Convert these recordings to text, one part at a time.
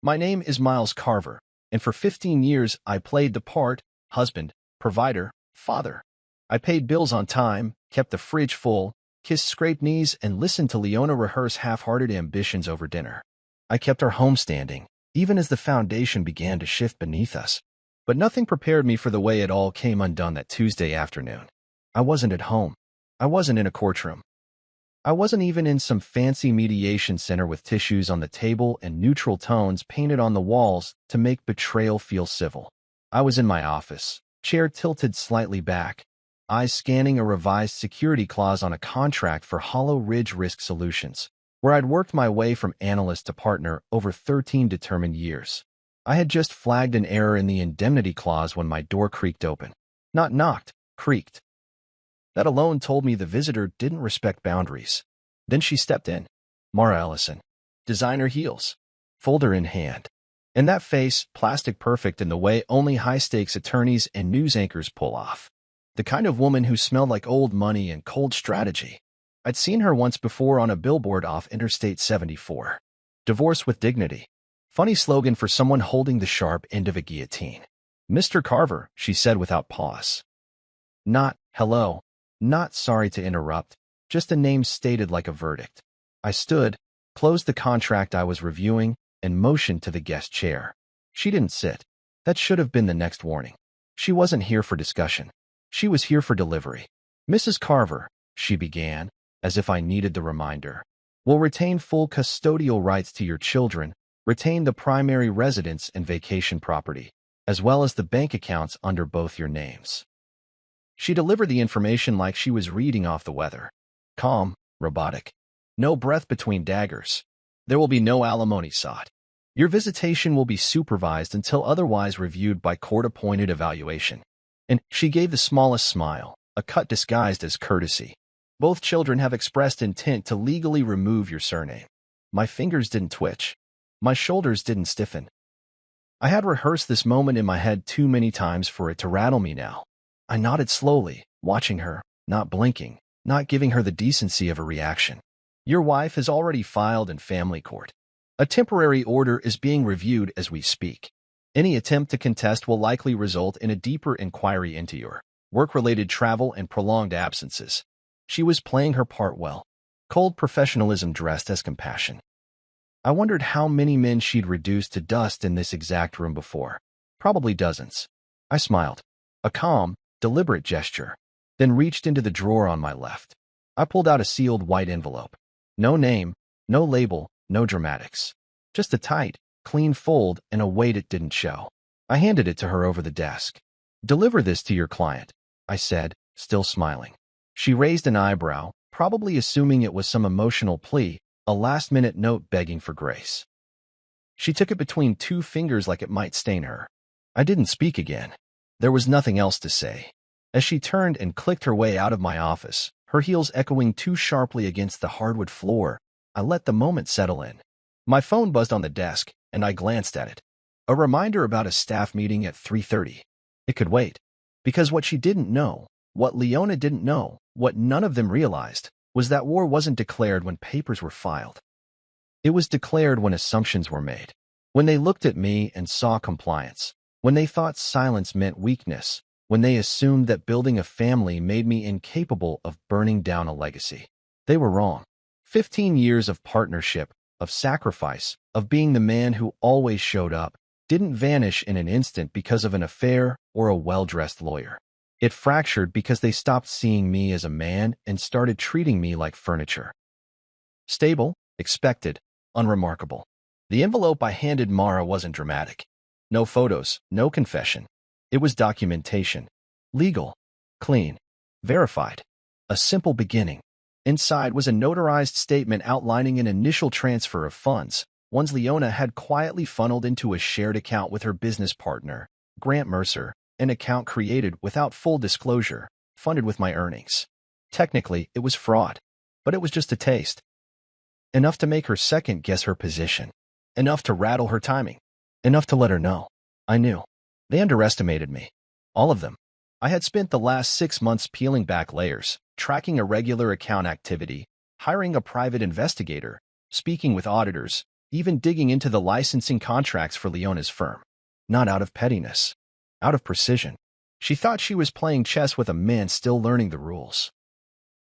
My name is Miles Carver, and for 15 years I played the part, husband, provider, father. I paid bills on time, kept the fridge full, kissed scraped knees, and listened to Leona rehearse half-hearted ambitions over dinner. I kept our home standing, even as the foundation began to shift beneath us. But nothing prepared me for the way it all came undone that Tuesday afternoon. I wasn't at home. I wasn't in a courtroom. I wasn't even in some fancy mediation center with tissues on the table and neutral tones painted on the walls to make betrayal feel civil. I was in my office, chair tilted slightly back, eyes scanning a revised security clause on a contract for Hollow Ridge Risk Solutions, where I'd worked my way from analyst to partner over 13 determined years. I had just flagged an error in the indemnity clause when my door creaked open. Not knocked, creaked. That alone told me the visitor didn't respect boundaries. Then she stepped in. Mara Ellison. Designer heels. Folder in hand. And that face, plastic perfect in the way only high-stakes attorneys and news anchors pull off. The kind of woman who smelled like old money and cold strategy. I'd seen her once before on a billboard off Interstate 74. Divorce with dignity. Funny slogan for someone holding the sharp end of a guillotine. Mr. Carver, she said without pause. Not, hello. Not sorry to interrupt, just a name stated like a verdict. I stood, closed the contract I was reviewing, and motioned to the guest chair. She didn't sit. That should have been the next warning. She wasn't here for discussion. She was here for delivery. Mrs. Carver, she began, as if I needed the reminder, will retain full custodial rights to your children, retain the primary residence and vacation property, as well as the bank accounts under both your names. She delivered the information like she was reading off the weather. Calm, robotic. No breath between daggers. There will be no alimony sought. Your visitation will be supervised until otherwise reviewed by court-appointed evaluation. And she gave the smallest smile, a cut disguised as courtesy. Both children have expressed intent to legally remove your surname. My fingers didn't twitch. My shoulders didn't stiffen. I had rehearsed this moment in my head too many times for it to rattle me now. I nodded slowly, watching her, not blinking, not giving her the decency of a reaction. Your wife has already filed in family court. A temporary order is being reviewed as we speak. Any attempt to contest will likely result in a deeper inquiry into your work-related travel and prolonged absences. She was playing her part well. Cold professionalism dressed as compassion. I wondered how many men she'd reduced to dust in this exact room before. Probably dozens. I smiled. A calm, deliberate gesture, then reached into the drawer on my left. I pulled out a sealed white envelope. No name, no label, no dramatics. Just a tight, clean fold and a weight it didn't show. I handed it to her over the desk. Deliver this to your client, I said, still smiling. She raised an eyebrow, probably assuming it was some emotional plea, a last-minute note begging for grace. She took it between two fingers like it might stain her. I didn't speak again. There was nothing else to say. As she turned and clicked her way out of my office, her heels echoing too sharply against the hardwood floor, I let the moment settle in. My phone buzzed on the desk, and I glanced at it. A reminder about a staff meeting at 3:30. It could wait. Because what she didn't know, what Leona didn't know, what none of them realized, was that war wasn't declared when papers were filed. It was declared when assumptions were made. When they looked at me and saw compliance. When they thought silence meant weakness, when they assumed that building a family made me incapable of burning down a legacy. They were wrong. 15 years of partnership, of sacrifice, of being the man who always showed up, didn't vanish in an instant because of an affair or a well-dressed lawyer. It fractured because they stopped seeing me as a man and started treating me like furniture. Stable, expected, unremarkable. The envelope I handed Mara wasn't dramatic. No photos, no confession. It was documentation. Legal. Clean. Verified. A simple beginning. Inside was a notarized statement outlining an initial transfer of funds, ones Leona had quietly funneled into a shared account with her business partner, Grant Mercer, an account created without full disclosure, funded with my earnings. Technically, it was fraud, but it was just a taste. Enough to make her second-guess her position. Enough to rattle her timing. Enough to let her know. I knew. They underestimated me. All of them. I had spent the last 6 months peeling back layers, tracking irregular account activity, hiring a private investigator, speaking with auditors, even digging into the licensing contracts for Leona's firm. Not out of pettiness, out of precision. She thought she was playing chess with a man still learning the rules.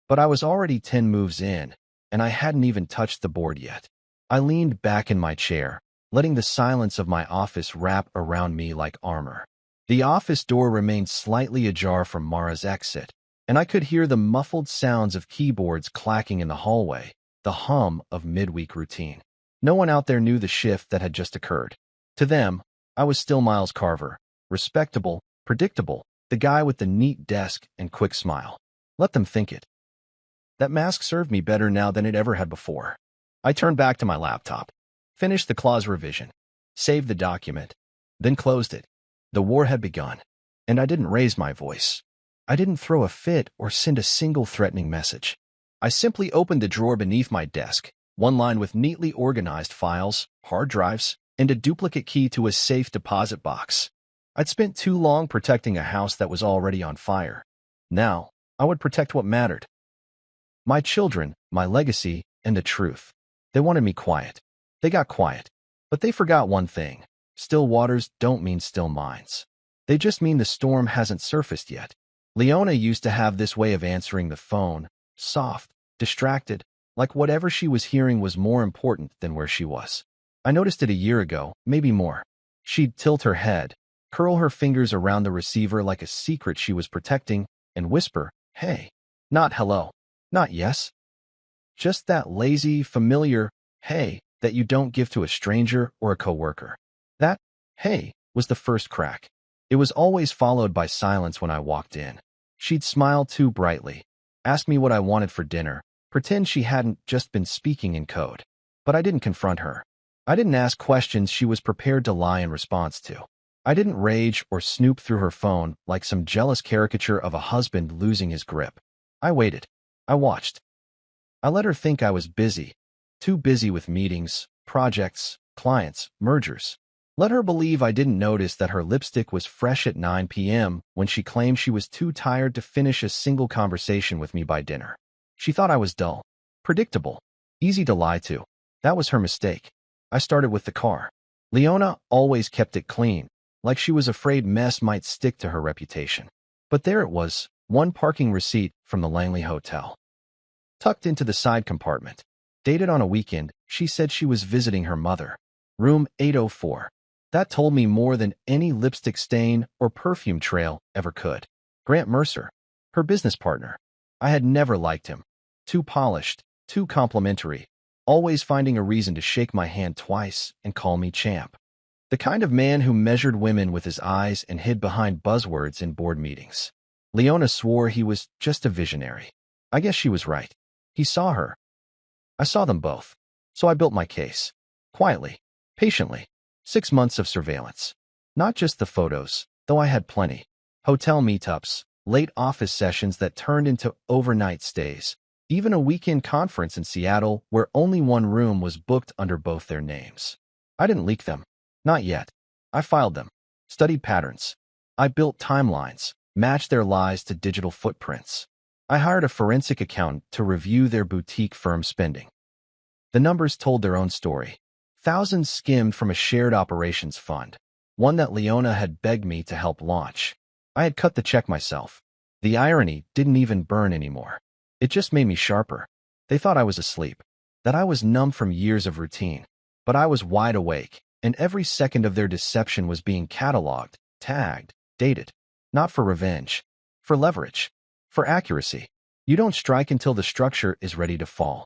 But I was already 10 moves in, and I hadn't even touched the board yet. I leaned back in my chair, letting the silence of my office wrap around me like armor. The office door remained slightly ajar from Mara's exit, and I could hear the muffled sounds of keyboards clacking in the hallway, the hum of midweek routine. No one out there knew the shift that had just occurred. To them, I was still Miles Carver, respectable, predictable, the guy with the neat desk and quick smile. Let them think it. That mask served me better now than it ever had before. I turned back to my laptop, finished the clause revision, saved the document, then closed it. The war had begun, and I didn't raise my voice. I didn't throw a fit or send a single threatening message. I simply opened the drawer beneath my desk, one line with neatly organized files, hard drives, and a duplicate key to a safe deposit box. I'd spent too long protecting a house that was already on fire. Now, I would protect what mattered. My children, my legacy, and the truth. They wanted me quiet. They got quiet. But they forgot one thing. Still waters don't mean still minds. They just mean the storm hasn't surfaced yet. Leona used to have this way of answering the phone, soft, distracted, like whatever she was hearing was more important than where she was. I noticed it a year ago, maybe more. She'd tilt her head, curl her fingers around the receiver like a secret she was protecting, and whisper, "Hey." Not hello. Not yes. Just that lazy, familiar, hey, that you don't give to a stranger or a coworker. That, hey, was the first crack. It was always followed by silence when I walked in. She'd smile too brightly, ask me what I wanted for dinner, pretend she hadn't just been speaking in code. But I didn't confront her. I didn't ask questions she was prepared to lie in response to. I didn't rage or snoop through her phone like some jealous caricature of a husband losing his grip. I waited. I watched. I let her think I was busy, too busy with meetings, projects, clients, mergers. Let her believe I didn't notice that her lipstick was fresh at 9 p.m. when she claimed she was too tired to finish a single conversation with me by dinner. She thought I was dull, predictable, easy to lie to. That was her mistake. I started with the car. Leona always kept it clean, like she was afraid mess might stick to her reputation. But there it was, one parking receipt from the Langley Hotel. Tucked into the side compartment. Dated on a weekend, she said she was visiting her mother. Room 804. That told me more than any lipstick stain or perfume trail ever could. Grant Mercer, her business partner. I had never liked him. Too polished, too complimentary, always finding a reason to shake my hand twice and call me champ. The kind of man who measured women with his eyes and hid behind buzzwords in board meetings. Leona swore he was just a visionary. I guess she was right. He saw her. I saw them both. So I built my case. Quietly. Patiently. 6 months of surveillance. Not just the photos, though I had plenty. Hotel meetups, late office sessions that turned into overnight stays. Even a weekend conference in Seattle where only one room was booked under both their names. I didn't leak them. Not yet. I filed them. Studied patterns. I built timelines. Matched their lies to digital footprints. I hired a forensic accountant to review their boutique firm spending. The numbers told their own story. Thousands skimmed from a shared operations fund, one that Leona had begged me to help launch. I had cut the check myself. The irony didn't even burn anymore. It just made me sharper. They thought I was asleep, that I was numb from years of routine. But I was wide awake, and every second of their deception was being cataloged, tagged, dated. Not for revenge, for leverage, for accuracy. You don't strike until the structure is ready to fall.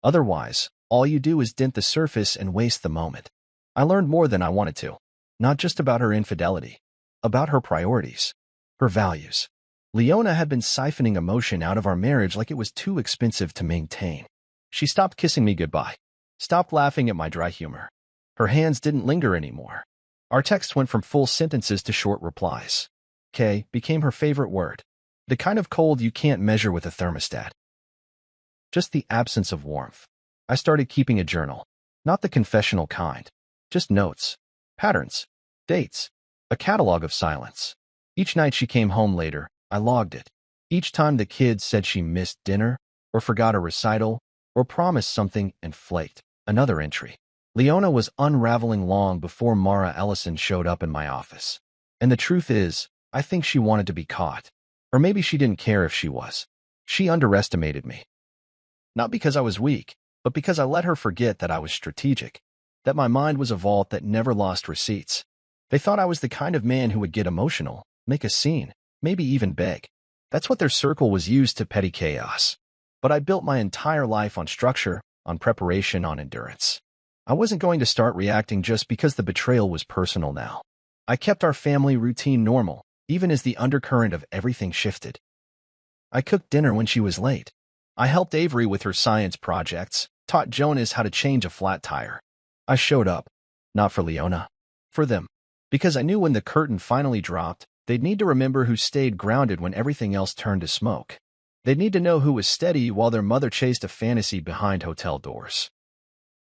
Otherwise, all you do is dent the surface and waste the moment. I learned more than I wanted to. Not just about her infidelity, about her priorities, her values. Leona had been siphoning emotion out of our marriage like it was too expensive to maintain. She stopped kissing me goodbye, stopped laughing at my dry humor. Her hands didn't linger anymore. Our texts went from full sentences to short replies. K became her favorite word. The kind of cold you can't measure with a thermostat. Just the absence of warmth. I started keeping a journal. Not the confessional kind. Just notes. Patterns. Dates. A catalog of silence. Each night she came home later, I logged it. Each time the kids said she missed dinner, or forgot a recital, or promised something and flaked. Another entry. Leona was unraveling long before Mara Ellison showed up in my office. And the truth is, I think she wanted to be caught. Or maybe she didn't care if she was. She underestimated me. Not because I was weak, but because I let her forget that I was strategic, that my mind was a vault that never lost receipts. They thought I was the kind of man who would get emotional, make a scene, maybe even beg. That's what their circle was used to petty chaos. But I built my entire life on structure, on preparation, on endurance. I wasn't going to start reacting just because the betrayal was personal now. I kept our family routine normal, even as the undercurrent of everything shifted. I cooked dinner when she was late. I helped Avery with her science projects, taught Jonas how to change a flat tire. I showed up, not for Leona, for them. Because I knew when the curtain finally dropped, they'd need to remember who stayed grounded when everything else turned to smoke. They'd need to know who was steady while their mother chased a fantasy behind hotel doors.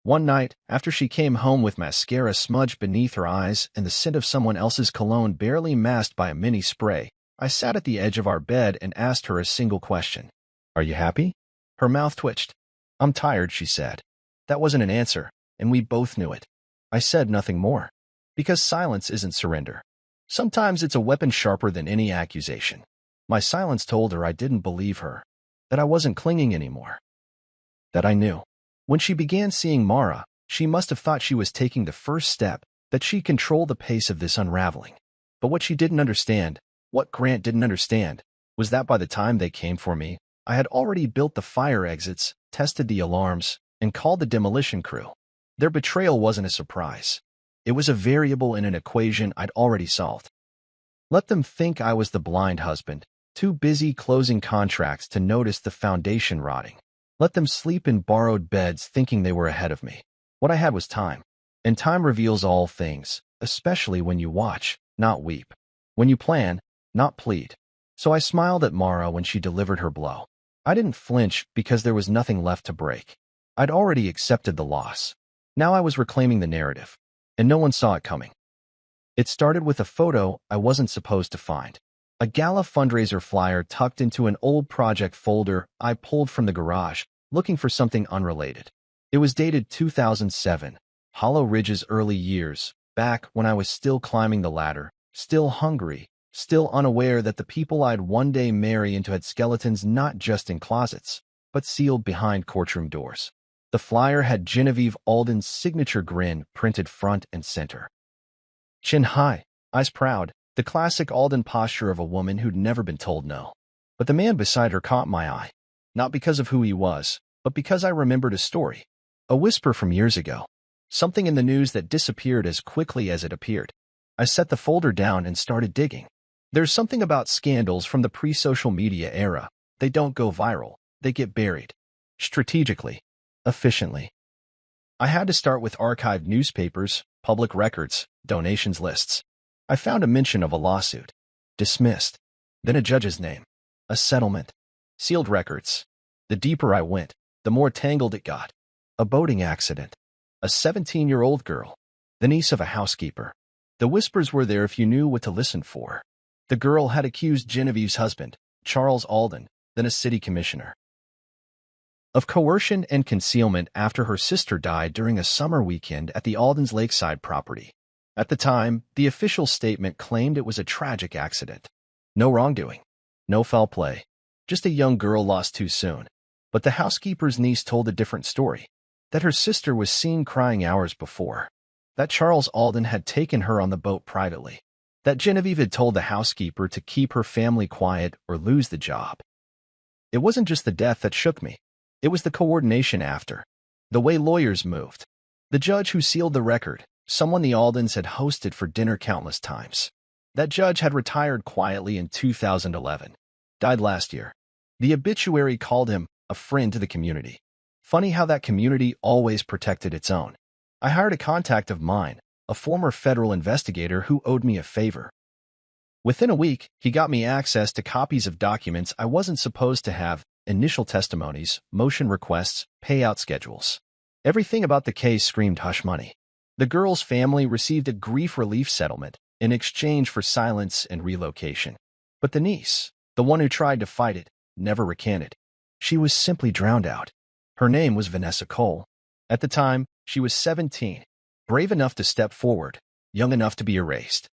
One night, after she came home with mascara smudged beneath her eyes and the scent of someone else's cologne barely masked by a mini spray, I sat at the edge of our bed and asked her a single question. "Are you happy?" Her mouth twitched. "I'm tired," she said. That wasn't an answer, and we both knew it. I said nothing more. Because silence isn't surrender. Sometimes it's a weapon sharper than any accusation. My silence told her I didn't believe her, that I wasn't clinging anymore, that I knew. When she began seeing Mara, she must have thought she was taking the first step, that she'd control the pace of this unraveling. But what she didn't understand, what Grant didn't understand, was that by the time they came for me, I had already built the fire exits, tested the alarms, and called the demolition crew. Their betrayal wasn't a surprise. It was a variable in an equation I'd already solved. Let them think I was the blind husband, too busy closing contracts to notice the foundation rotting. Let them sleep in borrowed beds thinking they were ahead of me. What I had was time. And time reveals all things, especially when you watch, not weep. When you plan, not plead. So I smiled at Mara when she delivered her blow. I didn't flinch because there was nothing left to break. I'd already accepted the loss. Now I was reclaiming the narrative. And no one saw it coming. It started with a photo I wasn't supposed to find. A gala fundraiser flyer tucked into an old project folder I pulled from the garage, looking for something unrelated. It was dated 2007, Hollow Ridge's early years, back when I was still climbing the ladder, still hungry, still unaware that the people I'd one day marry into had skeletons not just in closets, but sealed behind courtroom doors. The flyer had Genevieve Alden's signature grin printed front and center. Chin high, eyes proud, the classic Alden posture of a woman who'd never been told no. But the man beside her caught my eye, not because of who he was, but because I remembered a story. A whisper from years ago. Something in the news that disappeared as quickly as it appeared. I set the folder down and started digging. There's something about scandals from the pre-social media era. They don't go viral. They get buried. Strategically. Efficiently. I had to start with archived newspapers, public records, donations lists. I found a mention of a lawsuit. Dismissed. Then a judge's name. A settlement. Sealed records. The deeper I went, the more tangled it got. A boating accident. A 17-year-old girl. The niece of a housekeeper. The whispers were there if you knew what to listen for. The girl had accused Genevieve's husband, Charles Alden, then a city commissioner, of coercion and concealment after her sister died during a summer weekend at the Alden's Lakeside property. At the time, the official statement claimed it was a tragic accident. No wrongdoing. No foul play. Just a young girl lost too soon. But the housekeeper's niece told a different story. That her sister was seen crying hours before. That Charles Alden had taken her on the boat privately. That Genevieve had told the housekeeper to keep her family quiet or lose the job. It wasn't just the death that shook me. It was the coordination after. The way lawyers moved. The judge who sealed the record, someone the Aldens had hosted for dinner countless times. That judge had retired quietly in 2011. Died last year. The obituary called him a friend to the community. Funny how that community always protected its own. I hired a contact of mine, a former federal investigator who owed me a favor. Within a week, he got me access to copies of documents I wasn't supposed to have. Initial testimonies, motion requests, payout schedules. Everything about the case screamed hush money. The girl's family received a grief relief settlement in exchange for silence and relocation. But the niece, the one who tried to fight it, never recanted. She was simply drowned out. Her name was Vanessa Cole. At the time, She was 17, brave enough to step forward, young enough to be erased.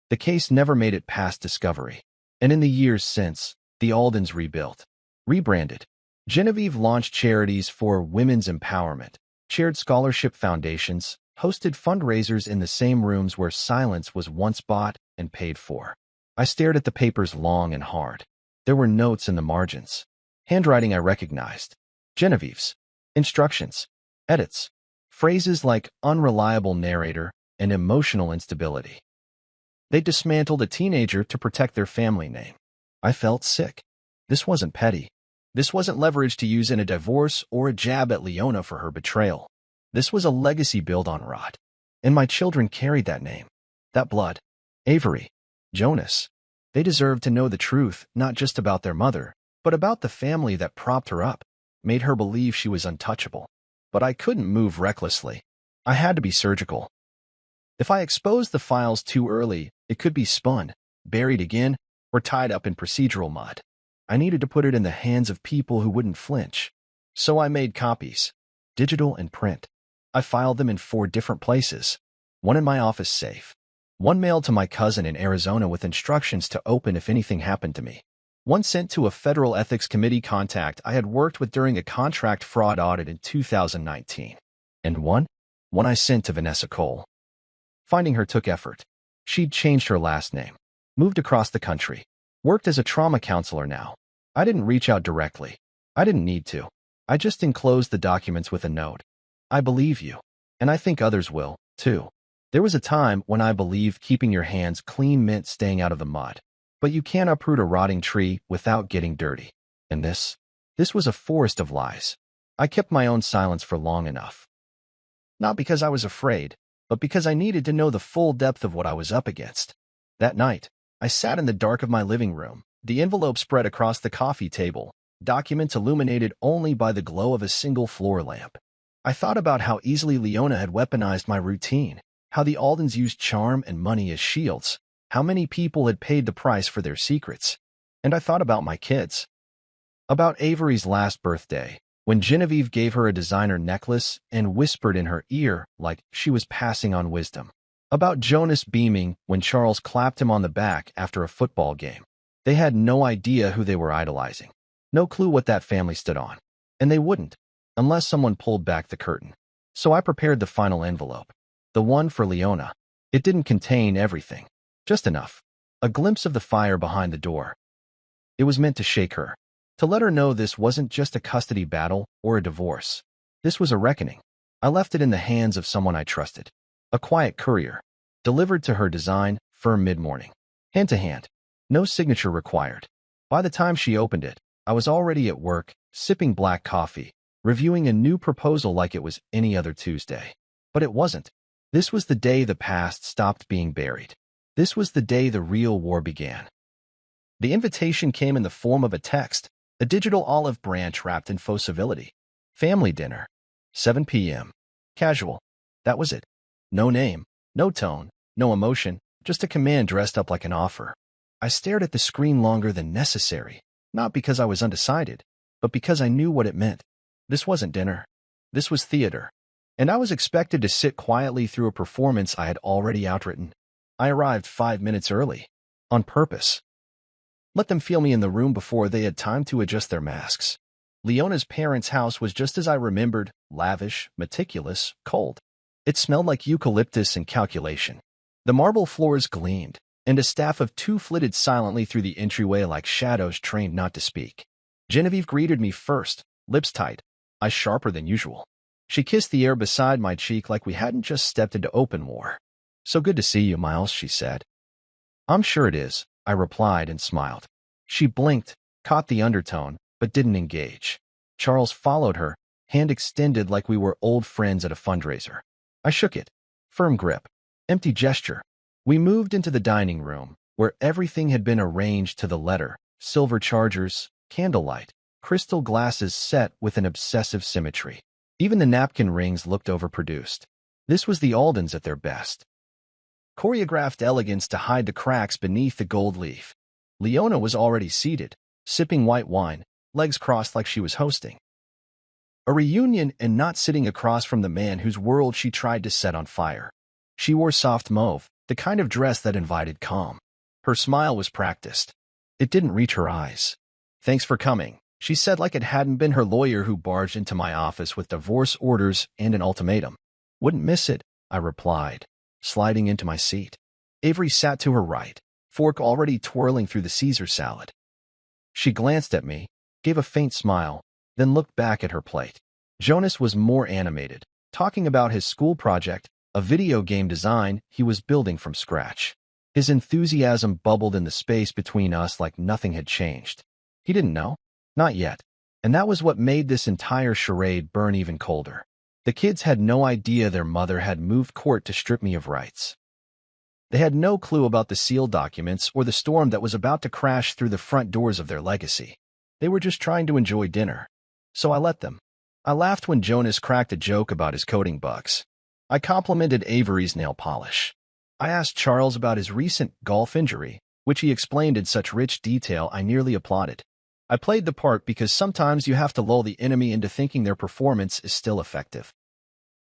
The case never made it past discovery, and in the years since, the Aldens rebuilt, rebranded. Genevieve launched charities for women's empowerment, chaired scholarship foundations, hosted fundraisers in the same rooms where silence was once bought and paid for. I stared at the papers long and hard. There were notes in the margins. Handwriting I recognized. Genevieve's. Instructions. Edits. Phrases like unreliable narrator and emotional instability. They dismantled a teenager to protect their family name. I felt sick. This wasn't petty. This wasn't leverage to use in a divorce or a jab at Leona for her betrayal. This was a legacy built on rot. And my children carried that name. That blood. Avery. Jonas. They deserved to know the truth, not just about their mother, but about the family that propped her up, made her believe she was untouchable. But I couldn't move recklessly. I had to be surgical. If I exposed the files too early, it could be spun, buried again, or tied up in procedural mud. I needed to put it in the hands of people who wouldn't flinch. So I made copies, digital and print. I filed them in 4 different places. One in my office safe. One mailed to my cousin in Arizona with instructions to open if anything happened to me. One sent to a federal ethics committee contact I had worked with during a contract fraud audit in 2019. And one I sent to Vanessa Cole. Finding her took effort. She'd changed her last name, moved across the country, worked as a trauma counselor now. I didn't reach out directly. I didn't need to. I just enclosed the documents with a note. I believe you, and I think others will, too. There was a time when I believed keeping your hands clean meant staying out of the mud. But you can't uproot a rotting tree without getting dirty. And this was a forest of lies. I kept my own silence for long enough. Not because I was afraid, but because I needed to know the full depth of what I was up against. That night, I sat in the dark of my living room, the envelope spread across the coffee table, documents illuminated only by the glow of a single floor lamp. I thought about how easily Leona had weaponized my routine, how the Aldens used charm and money as shields, how many people had paid the price for their secrets. And I thought about my kids. About Avery's last birthday, when Genevieve gave her a designer necklace and whispered in her ear like she was passing on wisdom. About Jonas beaming when Charles clapped him on the back after a football game. They had no idea who they were idolizing. No clue what that family stood on. And they wouldn't, unless someone pulled back the curtain. So I prepared the final envelope. The one for Leona. It didn't contain everything. Just enough. A glimpse of the fire behind the door. It was meant to shake her. To let her know this wasn't just a custody battle or a divorce. This was a reckoning. I left it in the hands of someone I trusted. A quiet courier. Delivered to her design, firm mid-morning. Hand to hand. No signature required. By the time she opened it, I was already at work, sipping black coffee, reviewing a new proposal like it was any other Tuesday. But it wasn't. This was the day the past stopped being buried. This was the day the real war began. The invitation came in the form of a text, a digital olive branch wrapped in faux civility. Family dinner. 7 p.m. Casual. That was it. No name, no tone, no emotion, just a command dressed up like an offer. I stared at the screen longer than necessary, not because I was undecided, but because I knew what it meant. This wasn't dinner. This was theater. And I was expected to sit quietly through a performance I had already outwritten. I arrived 5 minutes early. On purpose. Let them feel me in the room before they had time to adjust their masks. Leona's parents' house was just as I remembered, lavish, meticulous, cold. It smelled like eucalyptus and calculation. The marble floors gleamed, and a staff of 2 flitted silently through the entryway like shadows trained not to speak. Genevieve greeted me first, lips tight, eyes sharper than usual. She kissed the air beside my cheek like we hadn't just stepped into open war. "So good to see you, Miles," she said. "I'm sure it is," I replied and smiled. She blinked, caught the undertone, but didn't engage. Charles followed her, hand extended like we were old friends at a fundraiser. I shook it. Firm grip. Empty gesture. We moved into the dining room, where everything had been arranged to the letter. Silver chargers, candlelight, crystal glasses set with an obsessive symmetry. Even the napkin rings looked overproduced. This was the Aldens at their best. Choreographed elegance to hide the cracks beneath the gold leaf. Leona was already seated, sipping white wine, legs crossed like she was hosting. A reunion and not sitting across from the man whose world she tried to set on fire. She wore soft mauve, the kind of dress that invited calm. Her smile was practiced. It didn't reach her eyes. "Thanks for coming," she said like it hadn't been her lawyer who barged into my office with divorce orders and an ultimatum. "Wouldn't miss it," I replied, sliding into my seat. Avery sat to her right, fork already twirling through the Caesar salad. She glanced at me, gave a faint smile, then looked back at her plate. Jonas was more animated, talking about his school project, a video game design he was building from scratch. His enthusiasm bubbled in the space between us like nothing had changed. He didn't know. Not yet. And that was what made this entire charade burn even colder. The kids had no idea their mother had moved court to strip me of rights. They had no clue about the sealed documents or the storm that was about to crash through the front doors of their legacy. They were just trying to enjoy dinner. So I let them. I laughed when Jonas cracked a joke about his coding bugs. I complimented Avery's nail polish. I asked Charles about his recent golf injury, which he explained in such rich detail I nearly applauded. I played the part because sometimes you have to lull the enemy into thinking their performance is still effective.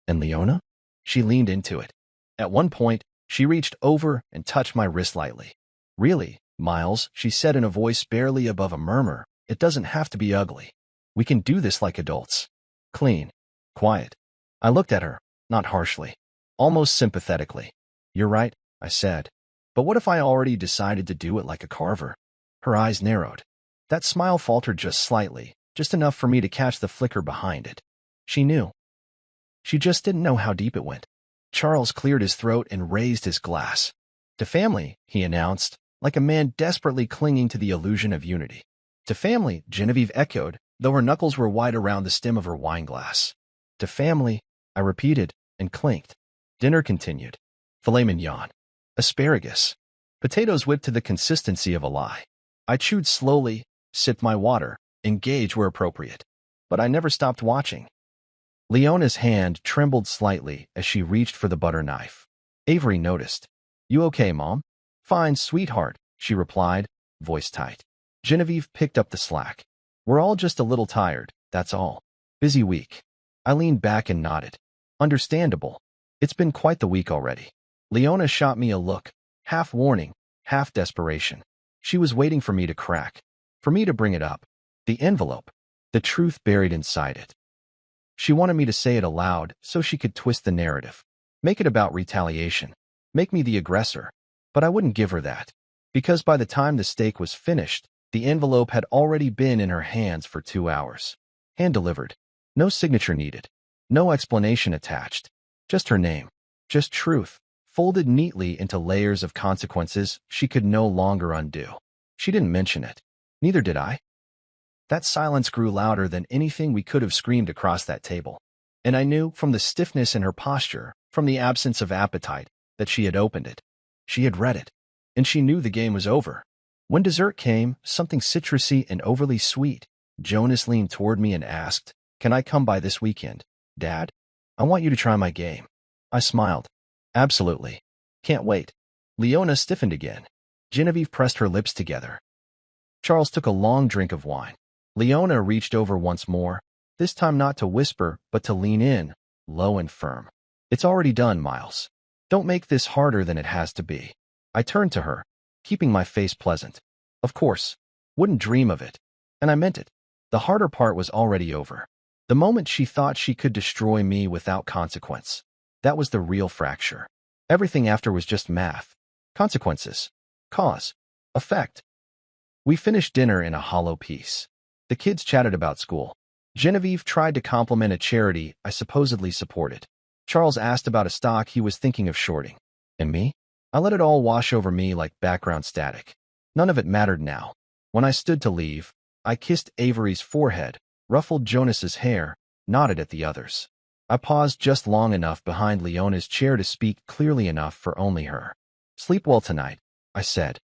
And Leona? She leaned into it. At one point, she reached over and touched my wrist lightly. "Really, Miles," she said in a voice barely above a murmur, "it doesn't have to be ugly. We can do this like adults. Clean. Quiet." I looked at her, not harshly, almost sympathetically. "You're right," I said. "But what if I already decided to do it like a carver?" Her eyes narrowed. That smile faltered just slightly, just enough for me to catch the flicker behind it. She knew. She just didn't know how deep it went. Charles cleared his throat and raised his glass. "To family," he announced, like a man desperately clinging to the illusion of unity. "To family," Genevieve echoed, though her knuckles were wide around the stem of her wineglass. "To family," I repeated, and clinked. Dinner continued. Filet mignon. Asparagus. Potatoes whipped to the consistency of a lie. I chewed slowly, sipped my water, engaged where appropriate. But I never stopped watching. Leona's hand trembled slightly as she reached for the butter knife. Avery noticed. "You okay, Mom?" "Fine, sweetheart," she replied, voice tight. Genevieve picked up the slack. "We're all just a little tired, that's all. Busy week." I leaned back and nodded. "Understandable. It's been quite the week already." Leona shot me a look, half warning, half desperation. She was waiting for me to crack, for me to bring it up. The envelope, the truth buried inside it. She wanted me to say it aloud so she could twist the narrative, make it about retaliation, make me the aggressor. But I wouldn't give her that, because by the time the steak was finished, the envelope had already been in her hands for 2 hours. Hand-delivered. No signature needed. No explanation attached. Just her name. Just truth, folded neatly into layers of consequences she could no longer undo. She didn't mention it. Neither did I. That silence grew louder than anything we could have screamed across that table. And I knew, from the stiffness in her posture, from the absence of appetite, that she had opened it. She had read it. And she knew the game was over. When dessert came, something citrusy and overly sweet, Jonas leaned toward me and asked, "Can I come by this weekend, Dad? I want you to try my game." I smiled. "Absolutely. Can't wait." Leona stiffened again. Genevieve pressed her lips together. Charles took a long drink of wine. Leona reached over once more, this time not to whisper, but to lean in, low and firm. "It's already done, Miles. Don't make this harder than it has to be." I turned to her, keeping my face pleasant. "Of course. Wouldn't dream of it." And I meant it. The harder part was already over. The moment she thought she could destroy me without consequence. That was the real fracture. Everything after was just math. Consequences. Cause. Effect. We finished dinner in a hollow peace. The kids chatted about school. Genevieve tried to compliment a charity I supposedly supported. Charles asked about a stock he was thinking of shorting. And me? I let it all wash over me like background static. None of it mattered now. When I stood to leave, I kissed Avery's forehead, ruffled Jonas's hair, nodded at the others. I paused just long enough behind Leona's chair to speak clearly enough for only her. "Sleep well tonight," I said.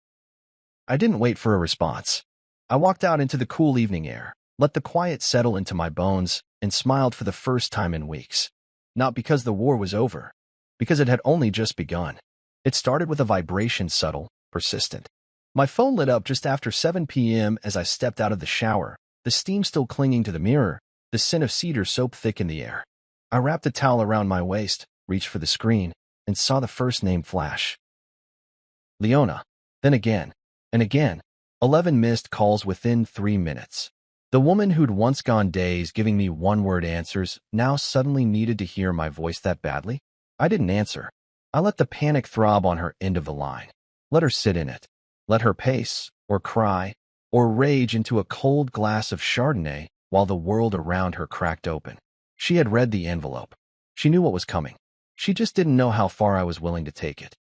I didn't wait for a response. I walked out into the cool evening air, let the quiet settle into my bones, and smiled for the first time in weeks. Not because the war was over, because it had only just begun. It started with a vibration, subtle, persistent. My phone lit up just after 7 p.m. as I stepped out of the shower, the steam still clinging to the mirror, the scent of cedar soap thick in the air. I wrapped a towel around my waist, reached for the screen, and saw the first name flash. Leona. Then again, and again. 11 missed calls within 3 minutes. The woman who'd once gone days giving me one-word answers now suddenly needed to hear my voice that badly. I didn't answer. I let the panic throb on her end of the line. Let her sit in it. Let her pace, or cry, or rage into a cold glass of Chardonnay while the world around her cracked open. She had read the envelope. She knew what was coming. She just didn't know how far I was willing to take it.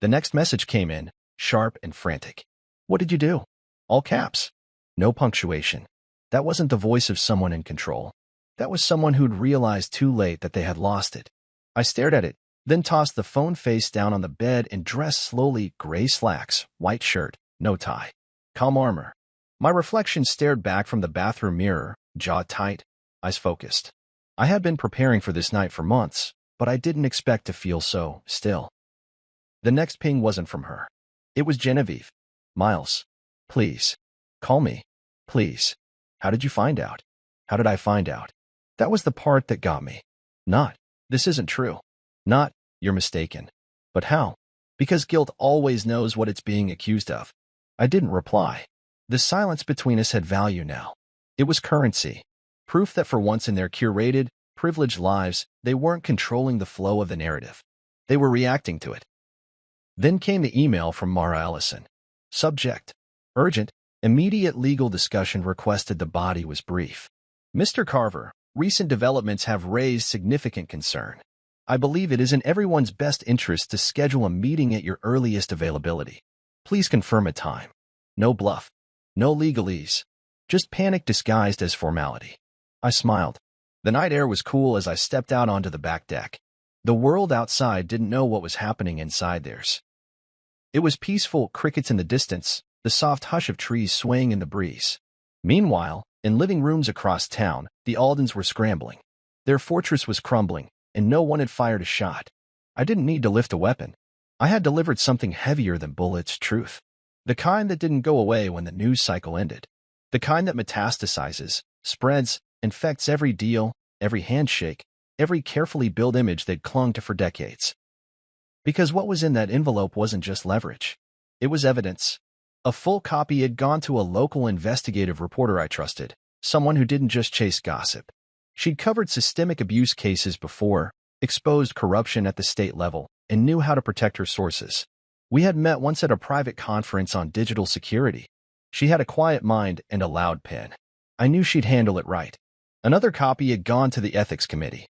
The next message came in, sharp and frantic. "What did you do?" All caps. No punctuation. That wasn't the voice of someone in control. That was someone who'd realized too late that they had lost it. I stared at it, then tossed the phone face down on the bed and dressed slowly, gray slacks, white shirt, no tie. Calm armor. My reflection stared back from the bathroom mirror, jaw tight, eyes focused. I had been preparing for this night for months, but I didn't expect to feel so still. The next ping wasn't from her. It was Genevieve. "Miles, please, call me, please. How did you find out? How did I find out?" That was the part that got me. Not, "This isn't true." Not, "You're mistaken." But how? Because guilt always knows what it's being accused of. I didn't reply. The silence between us had value now. It was currency. Proof that for once in their curated, privileged lives, they weren't controlling the flow of the narrative. They were reacting to it. Then came the email from Mara Ellison. Subject: urgent, immediate legal discussion requested. The body was brief. "Mr. Carver, recent developments have raised significant concern. I believe it is in everyone's best interest to schedule a meeting at your earliest availability. Please confirm a time. No bluff. No legalese. Just panic disguised as formality." I smiled. The night air was cool as I stepped out onto the back deck. The world outside didn't know what was happening inside theirs. It was peaceful, crickets in the distance, the soft hush of trees swaying in the breeze. Meanwhile, in living rooms across town, the Aldens were scrambling. Their fortress was crumbling, and no one had fired a shot. I didn't need to lift a weapon. I had delivered something heavier than bullets, truth. The kind that didn't go away when the news cycle ended. The kind that metastasizes, spreads, infects every deal, every handshake, every carefully built image they'd clung to for decades. Because what was in that envelope wasn't just leverage. It was evidence. A full copy had gone to a local investigative reporter I trusted, someone who didn't just chase gossip. She'd covered systemic abuse cases before, exposed corruption at the state level, and knew how to protect her sources. We had met once at a private conference on digital security. She had a quiet mind and a loud pen. I knew she'd handle it right. Another copy had gone to the ethics committee.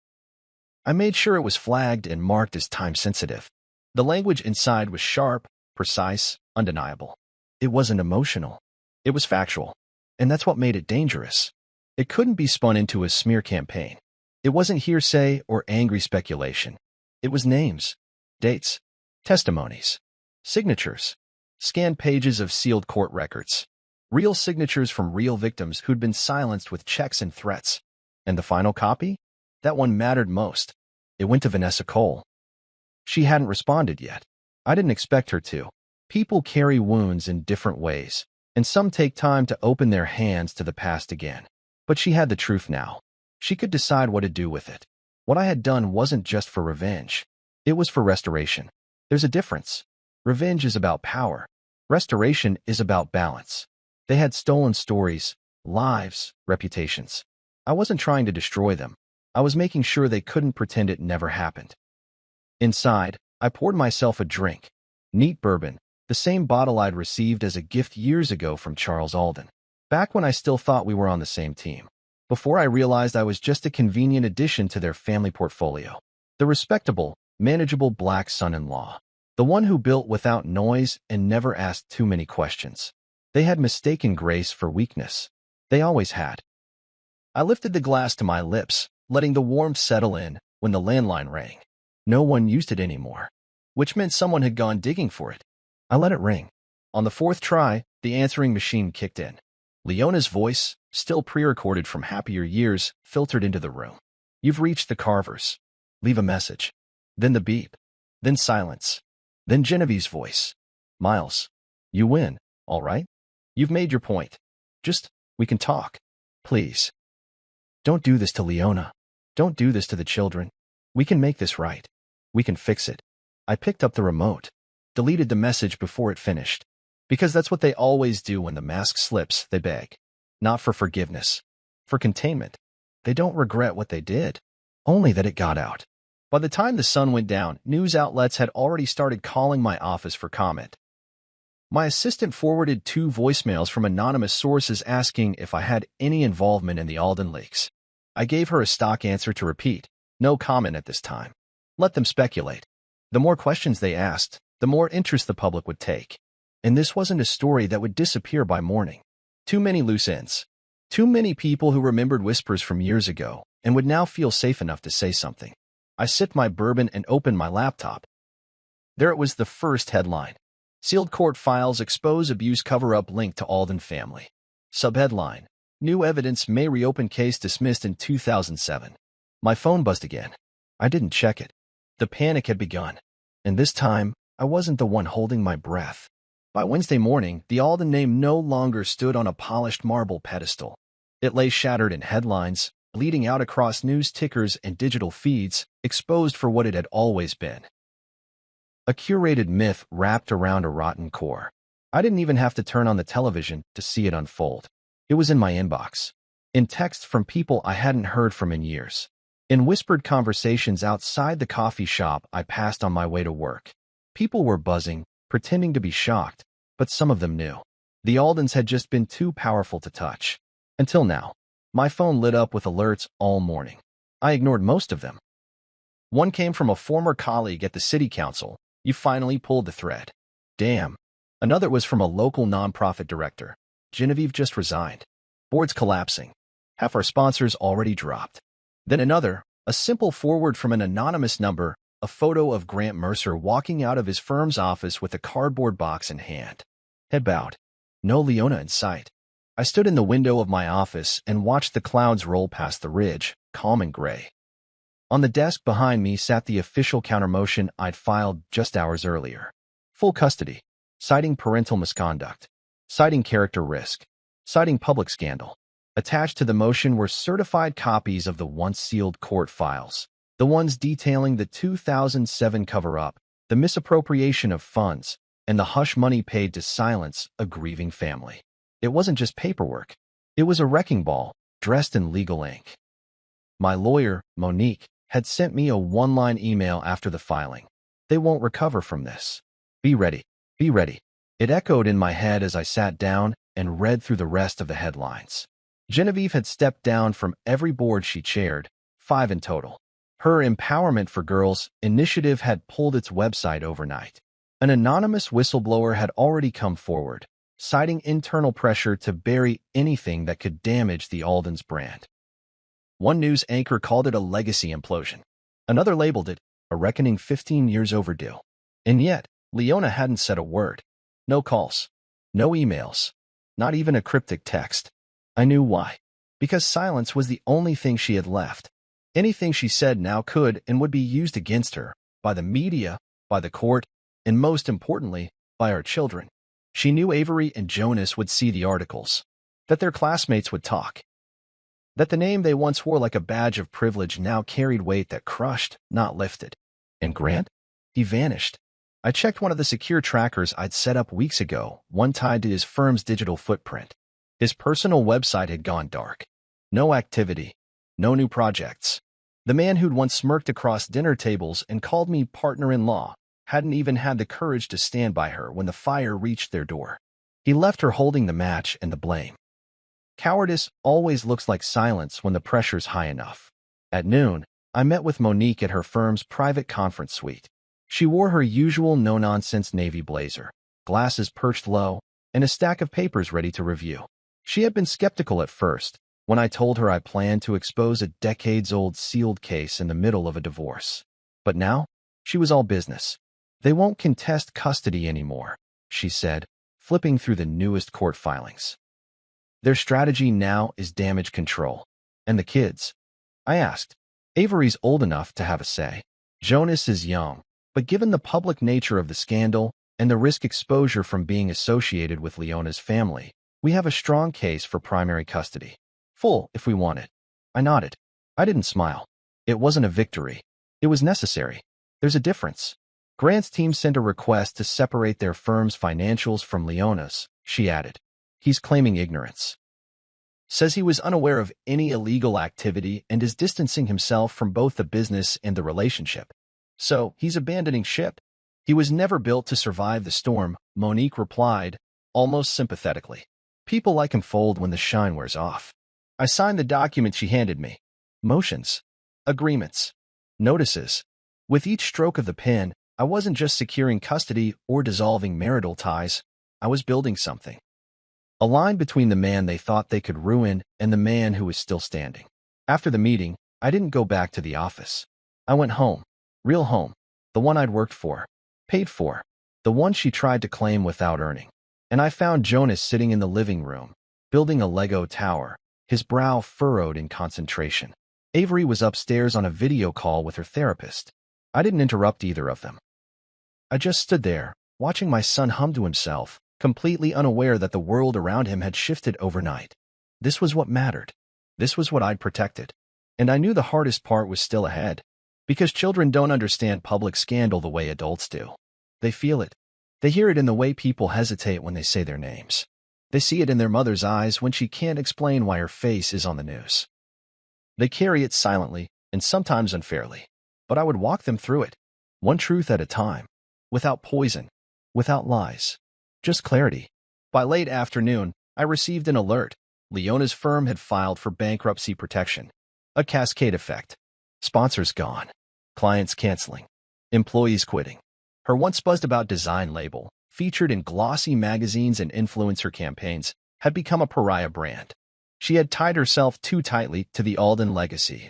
I made sure it was flagged and marked as time-sensitive. The language inside was sharp, precise, undeniable. It wasn't emotional. It was factual. And that's what made it dangerous. It couldn't be spun into a smear campaign. It wasn't hearsay or angry speculation. It was names, dates, testimonies, signatures, scanned pages of sealed court records, real signatures from real victims who'd been silenced with checks and threats. And the final copy? That one mattered most. It went to Vanessa Cole. She hadn't responded yet. I didn't expect her to. People carry wounds in different ways, and some take time to open their hands to the past again. But she had the truth now. She could decide what to do with it. What I had done wasn't just for revenge. It was for restoration. There's a difference. Revenge is about power. Restoration is about balance. They had stolen stories, lives, reputations. I wasn't trying to destroy them. I was making sure they couldn't pretend it never happened. Inside, I poured myself a drink. Neat bourbon, the same bottle I'd received as a gift years ago from Charles Alden. Back when I still thought we were on the same team. Before I realized I was just a convenient addition to their family portfolio. The respectable, manageable black son-in-law. The one who built without noise and never asked too many questions. They had mistaken grace for weakness. They always had. I lifted the glass to my lips, letting the warmth settle in, when the landline rang. No one used it anymore, which meant someone had gone digging for it. I let it ring. On the fourth try, the answering machine kicked in. Leona's voice, still pre-recorded from happier years, filtered into the room. "You've reached the Carvers. Leave a message." Then the beep. Then silence. Then Genevieve's voice. "Miles, you win, all right? You've made your point. We can talk. Please. Don't do this to Leona. Don't do this to the children. We can make this right. We can fix it. I picked up the remote, deleted the message before it finished. Because that's what they always do when the mask slips, they beg. Not for forgiveness, for containment. They don't regret what they did, only that it got out. By the time the sun went down, news outlets had already started calling my office for comment. My assistant forwarded 2 voicemails from anonymous sources asking if I had any involvement in the Alden leaks. I gave her a stock answer to repeat, no comment at this time. Let them speculate. The more questions they asked, the more interest the public would take. And this wasn't a story that would disappear by morning. Too many loose ends. Too many people who remembered whispers from years ago and would now feel safe enough to say something. I sipped my bourbon and opened my laptop. There it was, the first headline. Sealed court files expose abuse cover-up linked to Alden family. Subheadline. New evidence may reopen case dismissed in 2007. My phone buzzed again. I didn't check it. The panic had begun. And this time, I wasn't the one holding my breath. By Wednesday morning, the Alden name no longer stood on a polished marble pedestal. It lay shattered in headlines, bleeding out across news tickers and digital feeds, exposed for what it had always been. A curated myth wrapped around a rotten core. I didn't even have to turn on the television to see it unfold. It was in my inbox. In texts from people I hadn't heard from in years. In whispered conversations outside the coffee shop I passed on my way to work. People were buzzing, pretending to be shocked, but some of them knew. The Aldens had just been too powerful to touch. Until now. My phone lit up with alerts all morning. I ignored most of them. One came from a former colleague at the city council. You finally pulled the thread. Damn. Another was from a local nonprofit director. Genevieve just resigned. Board's collapsing. Half our sponsors already dropped. Then another, a simple forward from an anonymous number, a photo of Grant Mercer walking out of his firm's office with a cardboard box in hand. Head bowed. No Leona in sight. I stood in the window of my office and watched the clouds roll past the ridge, calm and gray. On the desk behind me sat the official countermotion I'd filed just hours earlier. Full custody. Citing parental misconduct. Citing character risk. Citing public scandal. Attached to the motion were certified copies of the once sealed court files. The ones detailing the 2007 cover-up, the misappropriation of funds, and the hush money paid to silence a grieving family. It wasn't just paperwork. It was a wrecking ball, dressed in legal ink. My lawyer, Monique, had sent me a one-line email after the filing. They won't recover from this. Be ready. Be ready. It echoed in my head as I sat down and read through the rest of the headlines. Genevieve had stepped down from every board she chaired, 5 in total. Her Empowerment for Girls initiative had pulled its website overnight. An anonymous whistleblower had already come forward, citing internal pressure to bury anything that could damage the Alden's brand. One news anchor called it a legacy implosion. Another labeled it a reckoning 15 years overdue. And yet, Leona hadn't said a word. No calls. No emails. Not even a cryptic text. I knew why. Because silence was the only thing she had left. Anything she said now could and would be used against her, by the media, by the court, and most importantly, by our children. She knew Avery and Jonas would see the articles, that their classmates would talk, that the name they once wore like a badge of privilege now carried weight that crushed, not lifted. And Grant? He vanished. I checked one of the secure trackers I'd set up weeks ago, one tied to his firm's digital footprint. His personal website had gone dark. No activity. No new projects. The man who'd once smirked across dinner tables and called me partner-in-law hadn't even had the courage to stand by her when the fire reached their door. He left her holding the match and the blame. Cowardice always looks like silence when the pressure's high enough. At noon, I met with Monique at her firm's private conference suite. She wore her usual no-nonsense navy blazer, glasses perched low, and a stack of papers ready to review. She had been skeptical at first, when I told her I planned to expose a decades-old sealed case in the middle of a divorce. But now, she was all business. They won't contest custody anymore, she said, flipping through the newest court filings. Their strategy now is damage control. And the kids? I asked. Avery's old enough to have a say. Jonas is young, but given the public nature of the scandal and the risk exposure from being associated with Leona's family, we have a strong case for primary custody. Full, if we want it. I nodded. I didn't smile. It wasn't a victory. It was necessary. There's a difference. Grant's team sent a request to separate their firm's financials from Leona's, she added. He's claiming ignorance. Says he was unaware of any illegal activity and is distancing himself from both the business and the relationship. So, he's abandoning ship. He was never built to survive the storm, Monique replied, almost sympathetically. People like him fold when the shine wears off. I signed the document she handed me. Motions. Agreements. Notices. With each stroke of the pen, I wasn't just securing custody or dissolving marital ties. I was building something. A line between the man they thought they could ruin and the man who was still standing. After the meeting, I didn't go back to the office. I went home. Real home. The one I'd worked for. Paid for. The one she tried to claim without earning. And I found Jonas sitting in the living room, building a Lego tower, his brow furrowed in concentration. Avery was upstairs on a video call with her therapist. I didn't interrupt either of them. I just stood there, watching my son hum to himself, completely unaware that the world around him had shifted overnight. This was what mattered. This was what I'd protected. And I knew the hardest part was still ahead. Because children don't understand public scandal the way adults do. They feel it. They hear it in the way people hesitate when they say their names. They see it in their mother's eyes when she can't explain why her face is on the news. They carry it silently, and sometimes unfairly. But I would walk them through it, one truth at a time, without poison, without lies, just clarity. By late afternoon, I received an alert. Leona's firm had filed for bankruptcy protection. A cascade effect. Sponsors gone. Clients canceling. Employees quitting. Her once buzzed-about design label, featured in glossy magazines and influencer campaigns, had become a pariah brand. She had tied herself too tightly to the Alden legacy.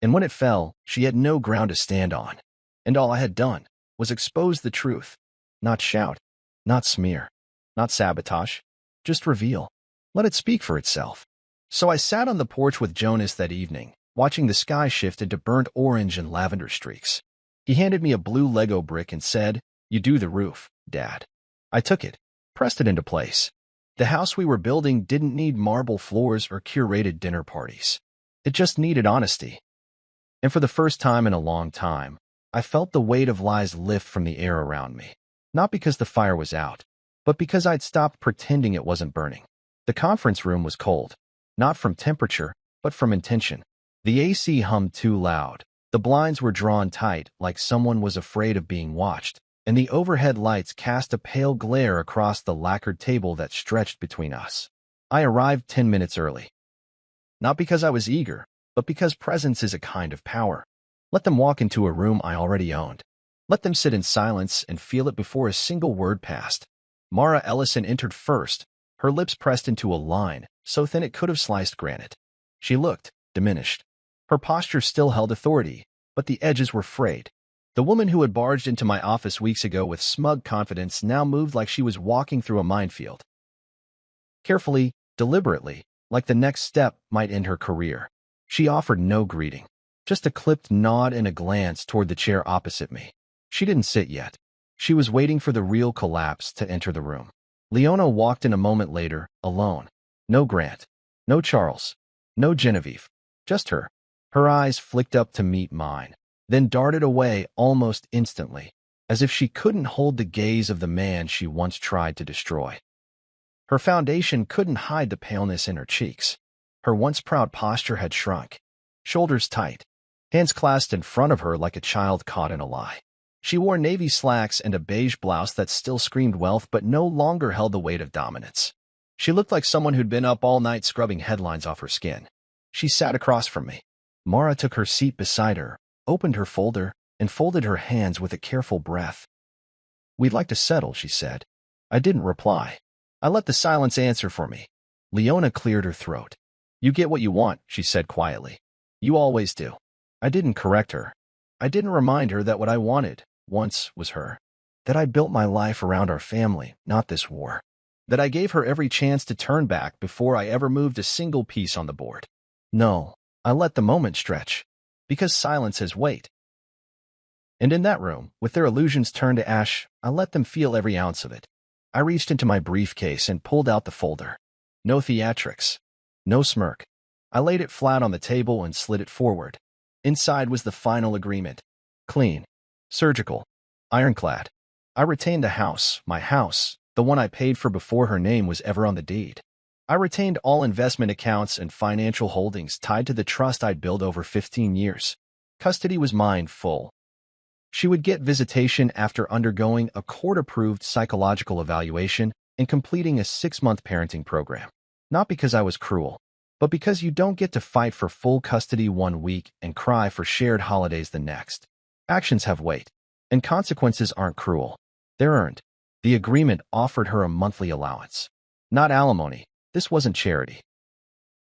And when it fell, she had no ground to stand on. And all I had done was expose the truth. Not shout. Not smear. Not sabotage. Just reveal. Let it speak for itself. So I sat on the porch with Jonas that evening, watching the sky shift into burnt orange and lavender streaks. He handed me a blue Lego brick and said, "You do the roof, Dad." I took it, pressed it into place. The house we were building didn't need marble floors or curated dinner parties. It just needed honesty. And for the first time in a long time, I felt the weight of lies lift from the air around me. Not because the fire was out, but because I'd stopped pretending it wasn't burning. The conference room was cold, not from temperature, but from intention. The AC hummed too loud. The blinds were drawn tight, like someone was afraid of being watched, and the overhead lights cast a pale glare across the lacquered table that stretched between us. I arrived 10 minutes early. Not because I was eager, but because presence is a kind of power. Let them walk into a room I already owned. Let them sit in silence and feel it before a single word passed. Mara Ellison entered first, her lips pressed into a line, so thin it could have sliced granite. She looked diminished. Her posture still held authority, but the edges were frayed. The woman who had barged into my office weeks ago with smug confidence now moved like she was walking through a minefield. Carefully, deliberately, like the next step might end her career. She offered no greeting, just a clipped nod and a glance toward the chair opposite me. She didn't sit yet. She was waiting for the real collapse to enter the room. Leona walked in a moment later, alone. No Grant. No Charles. No Genevieve. Just her. Her eyes flicked up to meet mine, then darted away almost instantly, as if she couldn't hold the gaze of the man she once tried to destroy. Her foundation couldn't hide the paleness in her cheeks. Her once proud posture had shrunk, shoulders tight, hands clasped in front of her like a child caught in a lie. She wore navy slacks and a beige blouse that still screamed wealth but no longer held the weight of dominance. She looked like someone who'd been up all night scrubbing headlines off her skin. She sat across from me. Mara took her seat beside her, opened her folder, and folded her hands with a careful breath. "We'd like to settle," she said. I didn't reply. I let the silence answer for me. Leona cleared her throat. "You get what you want," she said quietly. "You always do." I didn't correct her. I didn't remind her that what I wanted, once, was her. That I built my life around our family, not this war. That I gave her every chance to turn back before I ever moved a single piece on the board. No, I let the moment stretch. Because silence has weight. And in that room, with their illusions turned to ash, I let them feel every ounce of it. I reached into my briefcase and pulled out the folder. No theatrics. No smirk. I laid it flat on the table and slid it forward. Inside was the final agreement. Clean. Surgical. Ironclad. I retained the house, my house, the one I paid for before her name was ever on the deed. I retained all investment accounts and financial holdings tied to the trust I'd built over 15 years. Custody was mine full. She would get visitation after undergoing a court-approved psychological evaluation and completing a 6-month parenting program. Not because I was cruel, but because you don't get to fight for full custody one week and cry for shared holidays the next. Actions have weight, and consequences aren't cruel. They're earned. The agreement offered her a monthly allowance. Not alimony. This wasn't charity.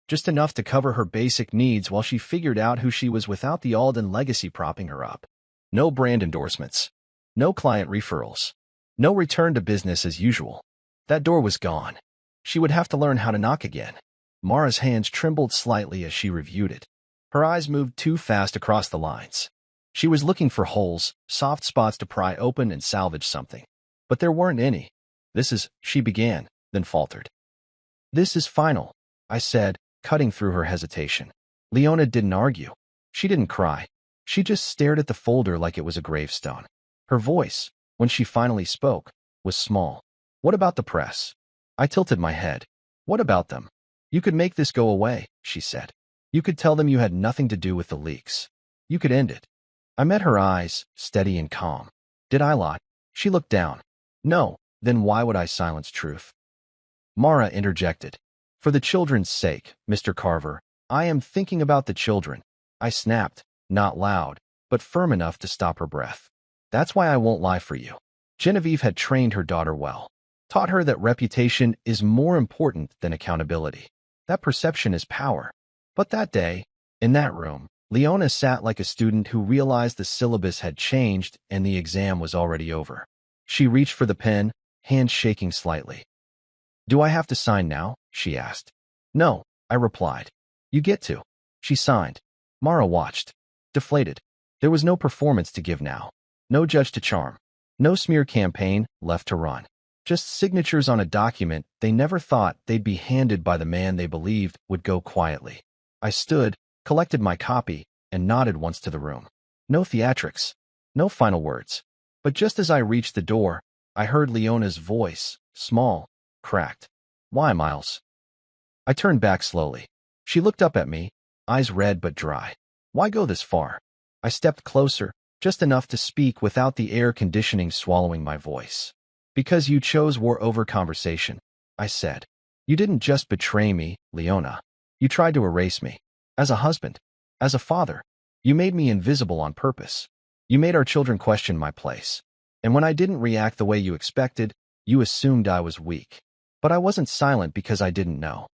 Just enough to cover her basic needs while she figured out who she was without the Alden legacy propping her up. No brand endorsements. No client referrals. No return to business as usual. That door was gone. She would have to learn how to knock again. Mara's hands trembled slightly as she reviewed it. Her eyes moved too fast across the lines. She was looking for holes, soft spots to pry open and salvage something. But there weren't any. She began, then faltered. This is final, I said, cutting through her hesitation. Leona didn't argue. She didn't cry. She just stared at the folder like it was a gravestone. Her voice, when she finally spoke, was small. What about the press? I tilted my head. What about them? You could make this go away, she said. You could tell them you had nothing to do with the leaks. You could end it. I met her eyes, steady and calm. Did I lie? She looked down. No, then why would I silence truth? Mara interjected. For the children's sake, Mr. Carver, I am thinking about the children. I snapped, not loud, but firm enough to stop her breath. That's why I won't lie for you. Genevieve had trained her daughter well, taught her that reputation is more important than accountability. That perception is power. But that day, in that room, Leona sat like a student who realized the syllabus had changed and the exam was already over. She reached for the pen, hand shaking slightly. Do I have to sign now? She asked. No, I replied. You get to. She signed. Mara watched. Deflated. There was no performance to give now. No judge to charm. No smear campaign left to run. Just signatures on a document they never thought they'd be handed by the man they believed would go quietly. I stood, collected my copy, and nodded once to the room. No theatrics. No final words. But just as I reached the door, I heard Leona's voice, small, cracked. Why, Miles? I turned back slowly. She looked up at me, eyes red but dry. Why go this far? I stepped closer, just enough to speak without the air conditioning swallowing my voice. Because you chose war over conversation, I said. You didn't just betray me, Leona. You tried to erase me. As a husband, as a father, you made me invisible on purpose. You made our children question my place. And when I didn't react the way you expected, you assumed I was weak. But I wasn't silent because I didn't know.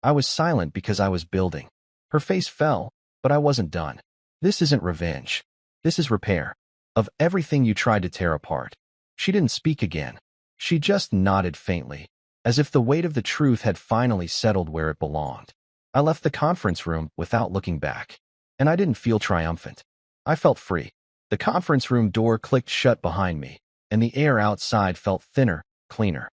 I was silent because I was building. Her face fell, but I wasn't done. This isn't revenge. This is repair. Of everything you tried to tear apart. She didn't speak again. She just nodded faintly, as if the weight of the truth had finally settled where it belonged. I left the conference room without looking back. And I didn't feel triumphant. I felt free. The conference room door clicked shut behind me, and the air outside felt thinner, cleaner.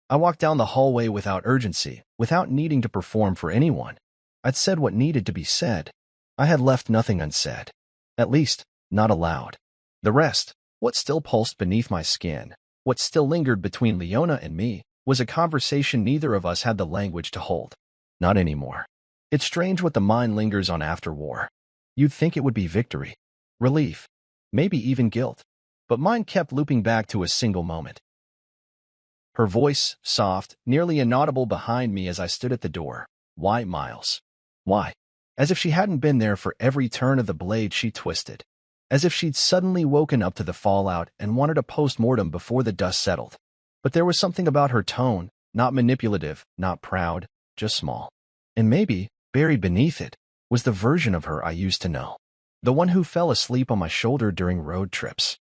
I walked down the hallway without urgency, without needing to perform for anyone. I'd said what needed to be said. I had left nothing unsaid. At least, not aloud. The rest, what still pulsed beneath my skin, what still lingered between Leona and me, was a conversation neither of us had the language to hold. Not anymore. It's strange what the mind lingers on after war. You'd think it would be victory, relief, maybe even guilt. But mine kept looping back to a single moment. Her voice, soft, nearly inaudible behind me as I stood at the door. Why, Miles? Why? As if she hadn't been there for every turn of the blade she twisted. As if she'd suddenly woken up to the fallout and wanted a post-mortem before the dust settled. But there was something about her tone, not manipulative, not proud, just small. And maybe, buried beneath it, was the version of her I used to know. The one who fell asleep on my shoulder during road trips.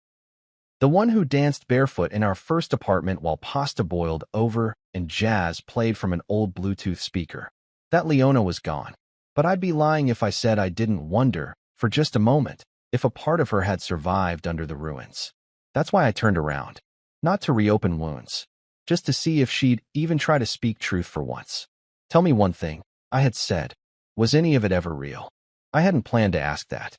The one who danced barefoot in our first apartment while pasta boiled over and jazz played from an old Bluetooth speaker. That Leona was gone. But I'd be lying if I said I didn't wonder, for just a moment, if a part of her had survived under the ruins. That's why I turned around. Not to reopen wounds. Just to see if she'd even try to speak truth for once. Tell me one thing, I had said. Was any of it ever real? I hadn't planned to ask that.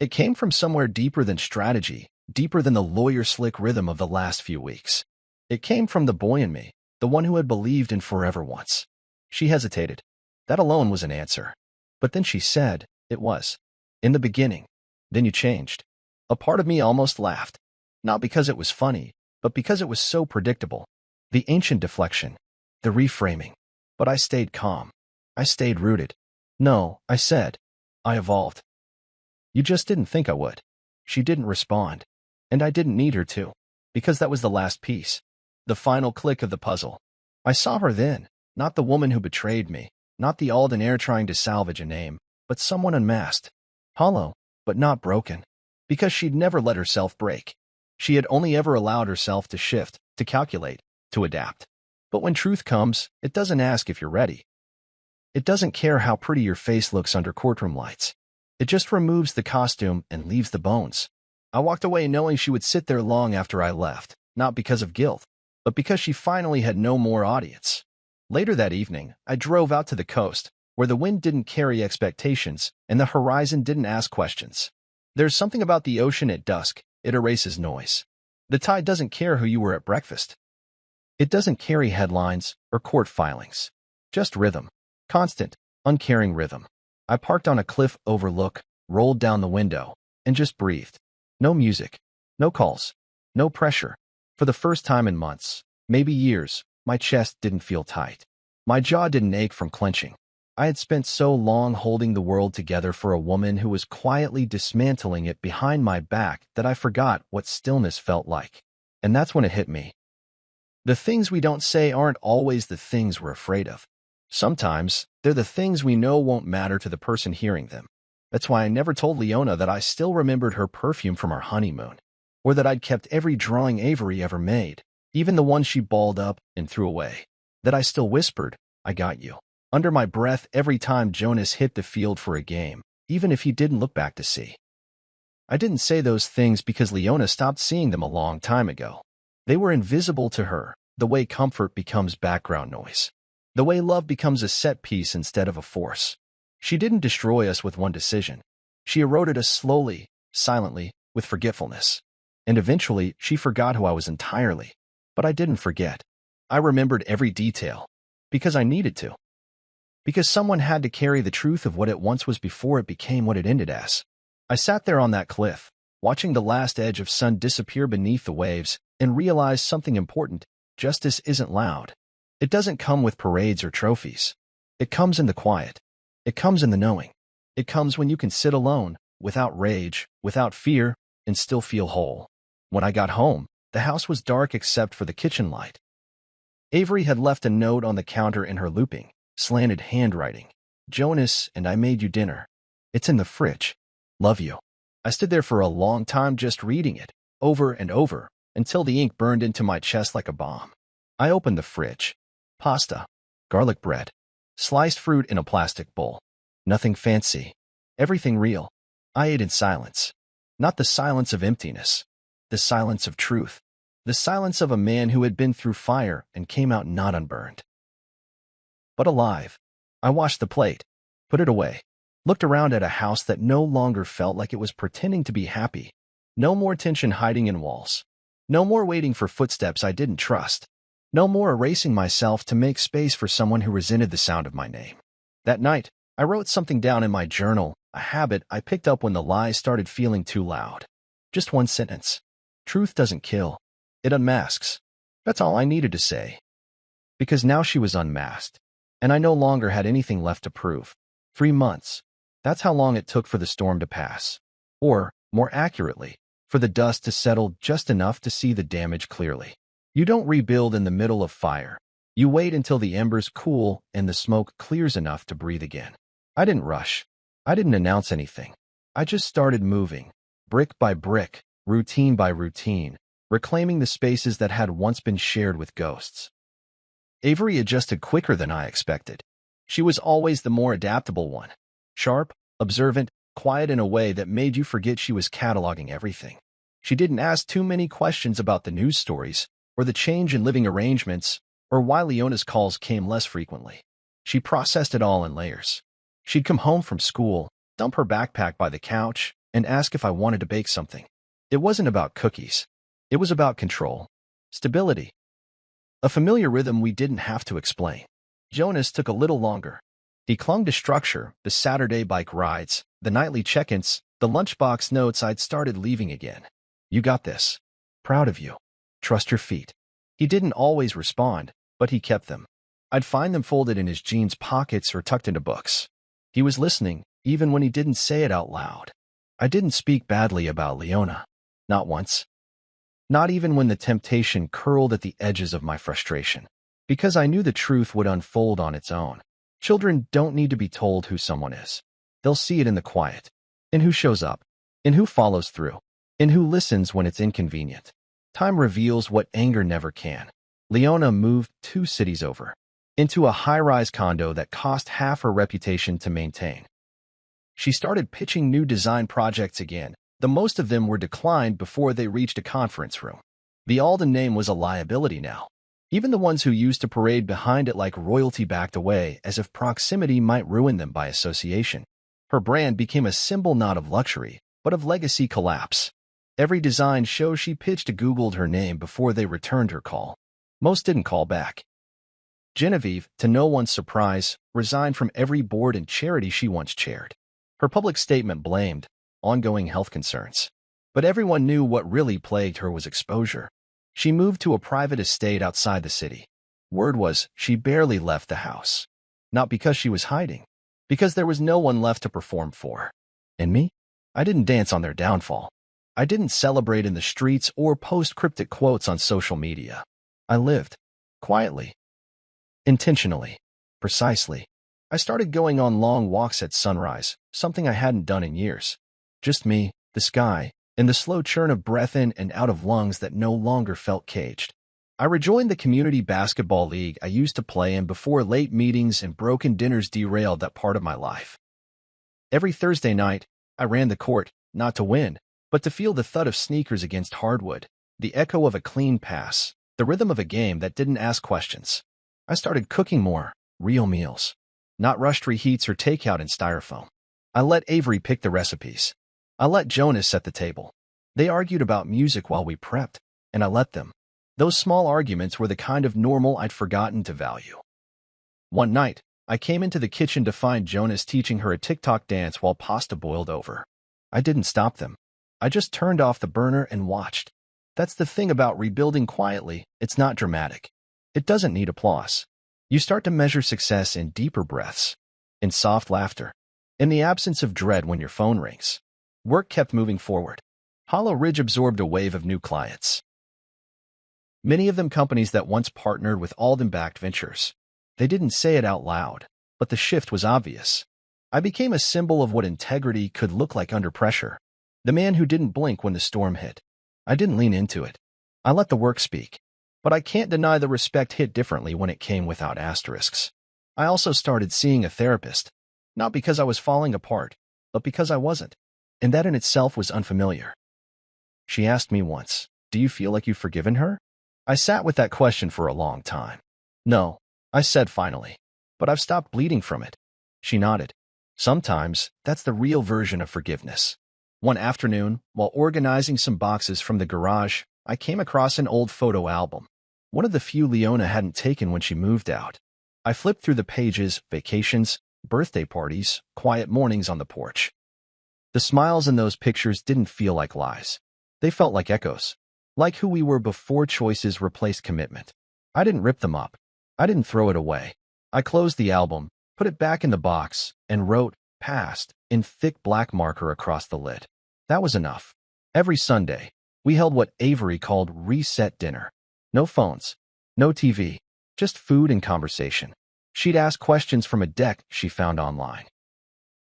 It came from somewhere deeper than strategy, deeper than the lawyer-slick rhythm of the last few weeks. It came from the boy in me, the one who had believed in forever once. She hesitated. That alone was an answer. But then she said, it was. In the beginning. Then you changed. A part of me almost laughed. Not because it was funny, but because it was so predictable. The ancient deflection. The reframing. But I stayed calm. I stayed rooted. No, I said. I evolved. You just didn't think I would. She didn't respond. And I didn't need her to. Because that was the last piece. The final click of the puzzle. I saw her then. Not the woman who betrayed me. Not the Alden heir trying to salvage a name. But someone unmasked. Hollow, but not broken. Because she'd never let herself break. She had only ever allowed herself to shift, to calculate, to adapt. But when truth comes, it doesn't ask if you're ready. It doesn't care how pretty your face looks under courtroom lights. It just removes the costume and leaves the bones. I walked away knowing she would sit there long after I left, not because of guilt, but because she finally had no more audience. Later that evening, I drove out to the coast, where the wind didn't carry expectations and the horizon didn't ask questions. There's something about the ocean at dusk, it erases noise. The tide doesn't care who you were at breakfast. It doesn't carry headlines or court filings. Just rhythm. Constant, uncaring rhythm. I parked on a cliff overlook, rolled down the window, and just breathed. No music. No calls. No pressure. For the first time in months, maybe years, my chest didn't feel tight. My jaw didn't ache from clenching. I had spent so long holding the world together for a woman who was quietly dismantling it behind my back that I forgot what stillness felt like. And that's when it hit me. The things we don't say aren't always the things we're afraid of. Sometimes, they're the things we know won't matter to the person hearing them. That's why I never told Leona that I still remembered her perfume from our honeymoon, or that I'd kept every drawing Avery ever made, even the ones she balled up and threw away. That I still whispered, I got you, under my breath every time Jonas hit the field for a game, even if he didn't look back to see. I didn't say those things because Leona stopped seeing them a long time ago. They were invisible to her, the way comfort becomes background noise. The way love becomes a set piece instead of a force. She didn't destroy us with one decision. She eroded us slowly, silently, with forgetfulness. And eventually, she forgot who I was entirely. But I didn't forget. I remembered every detail. Because I needed to. Because someone had to carry the truth of what it once was before it became what it ended as. I sat there on that cliff, watching the last edge of sun disappear beneath the waves, and realized something important. Justice isn't loud. It doesn't come with parades or trophies. It comes in the quiet. It comes in the knowing. It comes when you can sit alone, without rage, without fear, and still feel whole. When I got home, the house was dark except for the kitchen light. Avery had left a note on the counter in her looping, slanted handwriting. Jonas and I made you dinner. It's in the fridge. Love you. I stood there for a long time just reading it, over and over, until the ink burned into my chest like a bomb. I opened the fridge. Pasta, garlic bread, sliced fruit in a plastic bowl. Nothing fancy. Everything real. I ate in silence. Not the silence of emptiness. The silence of truth. The silence of a man who had been through fire and came out not unburned, but alive. I washed the plate, put it away, looked around at a house that no longer felt like it was pretending to be happy. No more tension hiding in walls. No more waiting for footsteps I didn't trust. No more erasing myself to make space for someone who resented the sound of my name. That night, I wrote something down in my journal, a habit I picked up when the lies started feeling too loud. Just one sentence. Truth doesn't kill. It unmasks. That's all I needed to say. Because now she was unmasked, and I no longer had anything left to prove. 3 months. That's how long it took for the storm to pass. Or, more accurately, for the dust to settle just enough to see the damage clearly. You don't rebuild in the middle of fire. You wait until the embers cool and the smoke clears enough to breathe again. I didn't rush. I didn't announce anything. I just started moving, brick by brick, routine by routine, reclaiming the spaces that had once been shared with ghosts. Avery adjusted quicker than I expected. She was always the more adaptable one. Sharp, observant, quiet in a way that made you forget she was cataloging everything. She didn't ask too many questions about the news stories, or the change in living arrangements, or why Leona's calls came less frequently. She processed it all in layers. She'd come home from school, dump her backpack by the couch, and ask if I wanted to bake something. It wasn't about cookies. It was about control, stability, a familiar rhythm we didn't have to explain. Jonas took a little longer. He clung to structure, the Saturday bike rides, the nightly check-ins, the lunchbox notes. I'd started leaving again. You got this. Proud of you. Trust your feet. He didn't always respond, but he kept them. I'd find them folded in his jeans pockets or tucked into books. He was listening, even when he didn't say it out loud. I didn't speak badly about Leona. Not once. Not even when the temptation curled at the edges of my frustration. Because I knew the truth would unfold on its own. Children don't need to be told who someone is. They'll see it in the quiet, in who shows up, in who follows through, in who listens when it's inconvenient. Time reveals what anger never can. Leona moved 2 cities over, into a high-rise condo that cost half her reputation to maintain. She started pitching new design projects again, though most of them were declined before they reached a conference room. The Alden name was a liability now. Even the ones who used to parade behind it like royalty backed away, as if proximity might ruin them by association. Her brand became a symbol not of luxury, but of legacy collapse. Every design show she pitched Googled her name before they returned her call. Most didn't call back. Genevieve, to no one's surprise, resigned from every board and charity she once chaired. Her public statement blamed ongoing health concerns. But everyone knew what really plagued her was exposure. She moved to a private estate outside the city. Word was she barely left the house. Not because she was hiding, because there was no one left to perform for. And me? I didn't dance on their downfall. I didn't celebrate in the streets or post cryptic quotes on social media. I lived. Quietly. Intentionally. Precisely. I started going on long walks at sunrise, something I hadn't done in years. Just me, the sky, and the slow churn of breath in and out of lungs that no longer felt caged. I rejoined the community basketball league I used to play in before late meetings and broken dinners derailed that part of my life. Every Thursday night, I ran the court, not to win, but to feel the thud of sneakers against hardwood, the echo of a clean pass, the rhythm of a game that didn't ask questions. I started cooking more, real meals, not rushed reheats or takeout in styrofoam. I let Avery pick the recipes. I let Jonas set the table. They argued about music while we prepped, and I let them. Those small arguments were the kind of normal I'd forgotten to value. One night, I came into the kitchen to find Jonas teaching her a TikTok dance while pasta boiled over. I didn't stop them. I just turned off the burner and watched. That's the thing about rebuilding quietly, it's not dramatic. It doesn't need applause. You start to measure success in deeper breaths, in soft laughter, in the absence of dread when your phone rings. Work kept moving forward. Hollow Ridge absorbed a wave of new clients. Many of them companies that once partnered with Alden-backed ventures. They didn't say it out loud, but the shift was obvious. I became a symbol of what integrity could look like under pressure. The man who didn't blink when the storm hit. I didn't lean into it. I let the work speak. But I can't deny the respect hit differently when it came without asterisks. I also started seeing a therapist. Not because I was falling apart, but because I wasn't. And that in itself was unfamiliar. She asked me once, "Do you feel like you've forgiven her?" I sat with that question for a long time. "No," I said finally, "but I've stopped bleeding from it." She nodded. Sometimes, that's the real version of forgiveness. One afternoon, while organizing some boxes from the garage, I came across an old photo album. One of the few Leona hadn't taken when she moved out. I flipped through the pages, vacations, birthday parties, quiet mornings on the porch. The smiles in those pictures didn't feel like lies. They felt like echoes, like who we were before choices replaced commitment. I didn't rip them up. I didn't throw it away. I closed the album, put it back in the box, and wrote "Past" in thick black marker across the lid. That was enough. Every Sunday, we held what Avery called reset dinner. No phones, no TV, just food and conversation. She'd ask questions from a deck she found online.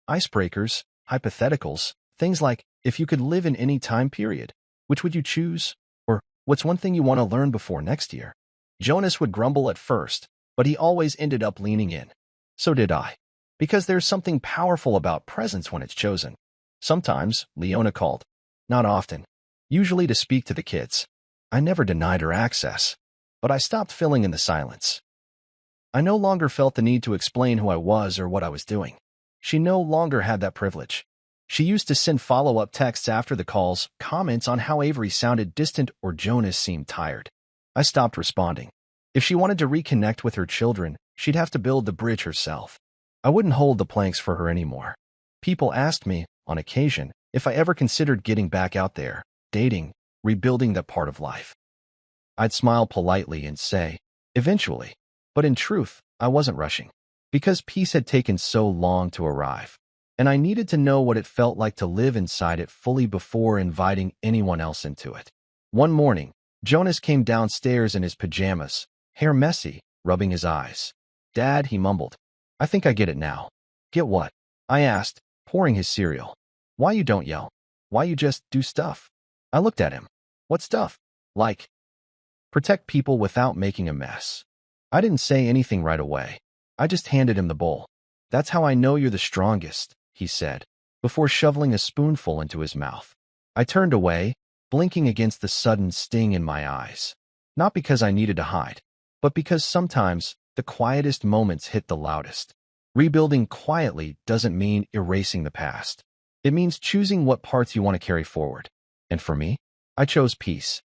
Icebreakers, hypotheticals, things like, if you could live in any time period, which would you choose? Or, what's one thing you want to learn before next year? Jonas would grumble at first, but he always ended up leaning in. So did I. Because there's something powerful about presence when it's chosen. Sometimes, Leona called. Not often. Usually to speak to the kids. I never denied her access. But I stopped filling in the silence. I no longer felt the need to explain who I was or what I was doing. She no longer had that privilege. She used to send follow-up texts after the calls, comments on how Avery sounded distant or Jonas seemed tired. I stopped responding. If she wanted to reconnect with her children, she'd have to build the bridge herself. I wouldn't hold the planks for her anymore. People asked me, on occasion, if I ever considered getting back out there, dating, rebuilding that part of life. I'd smile politely and say, eventually. But in truth, I wasn't rushing. Because peace had taken so long to arrive. And I needed to know what it felt like to live inside it fully before inviting anyone else into it. One morning, Jonas came downstairs in his pajamas, hair messy, rubbing his eyes. "Dad," he mumbled. "I think I get it now." "Get what?" I asked, pouring his cereal. "Why you don't yell? Why you just do stuff?" I looked at him. "What stuff?" "Like, protect people without making a mess." I didn't say anything right away. I just handed him the bowl. "That's how I know you're the strongest," he said, before shoveling a spoonful into his mouth. I turned away, blinking against the sudden sting in my eyes. Not because I needed to hide, but because sometimes the quietest moments hit the loudest. Rebuilding quietly doesn't mean erasing the past. It means choosing what parts you want to carry forward. And for me, I chose peace.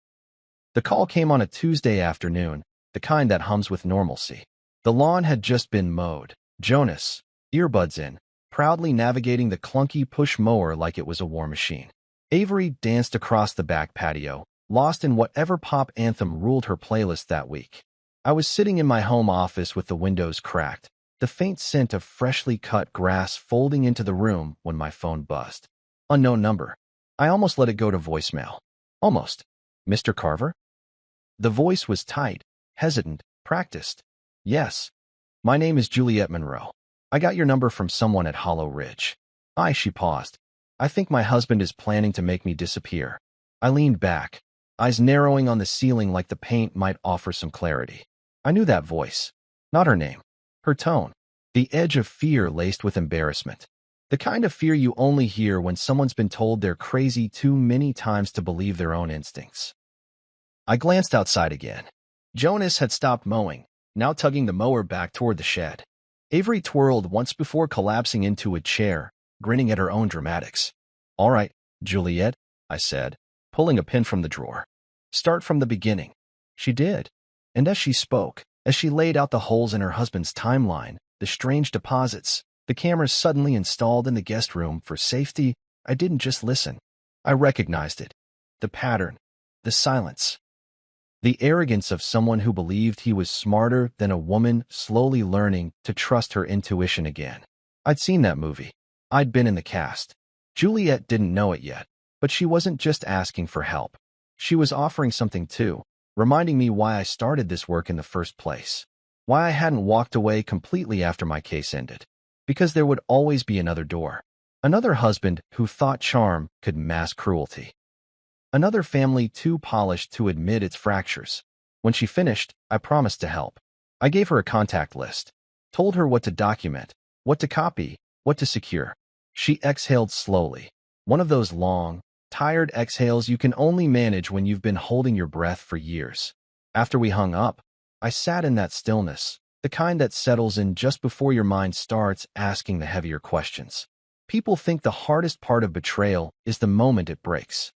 The call came on a Tuesday afternoon, the kind that hums with normalcy. The lawn had just been mowed. Jonas, earbuds in, proudly navigating the clunky push mower like it was a war machine. Avery danced across the back patio, lost in whatever pop anthem ruled her playlist that week. I was sitting in my home office with the windows cracked, the faint scent of freshly cut grass folding into the room when my phone buzzed. Unknown number. I almost let it go to voicemail. Almost. "Mr. Carver?" The voice was tight, hesitant, practiced. "Yes. My name is Juliet Monroe. I got your number from someone at Hollow Ridge." She paused. "I think my husband is planning to make me disappear." I leaned back, eyes narrowing on the ceiling like the paint might offer some clarity. I knew that voice. Not her name. Her tone. The edge of fear laced with embarrassment. The kind of fear you only hear when someone's been told they're crazy too many times to believe their own instincts. I glanced outside again. Jonas had stopped mowing, now tugging the mower back toward the shed. Avery twirled once before collapsing into a chair, grinning at her own dramatics. "All right, Juliet," I said, pulling a pin from the drawer. "Start from the beginning." She did. And as she spoke, as she laid out the holes in her husband's timeline, the strange deposits, the cameras suddenly installed in the guest room for safety, I didn't just listen. I recognized it. The pattern. The silence. The arrogance of someone who believed he was smarter than a woman slowly learning to trust her intuition again. I'd seen that movie. I'd been in the cast. Juliet didn't know it yet, but she wasn't just asking for help. She was offering something too, reminding me why I started this work in the first place. Why I hadn't walked away completely after my case ended. Because there would always be another door. Another husband who thought charm could mask cruelty. Another family too polished to admit its fractures. When she finished, I promised to help. I gave her a contact list, told her what to document, what to copy, what to secure. She exhaled slowly. One of those long, tired exhales you can only manage when you've been holding your breath for years. After we hung up, I sat in that stillness, the kind that settles in just before your mind starts asking the heavier questions. People think the hardest part of betrayal is the moment it breaks.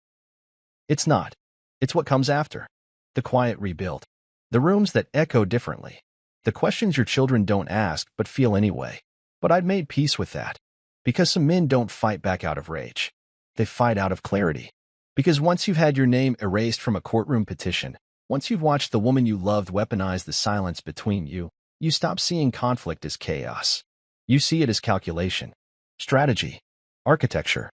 It's not. It's what comes after. The quiet rebuild. The rooms that echo differently. The questions your children don't ask but feel anyway. But I'd made peace with that. Because some men don't fight back out of rage. They fight out of clarity. Because once you've had your name erased from a courtroom petition, once you've watched the woman you loved weaponize the silence between you, you stop seeing conflict as chaos. You see it as calculation, strategy, architecture.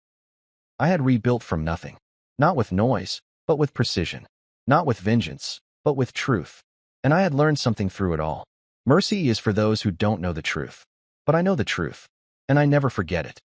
I had rebuilt from nothing. Not with noise, but with precision. Not with vengeance, but with truth. And I had learned something through it all. Mercy is for those who don't know the truth. But I know the truth, and I never forget it.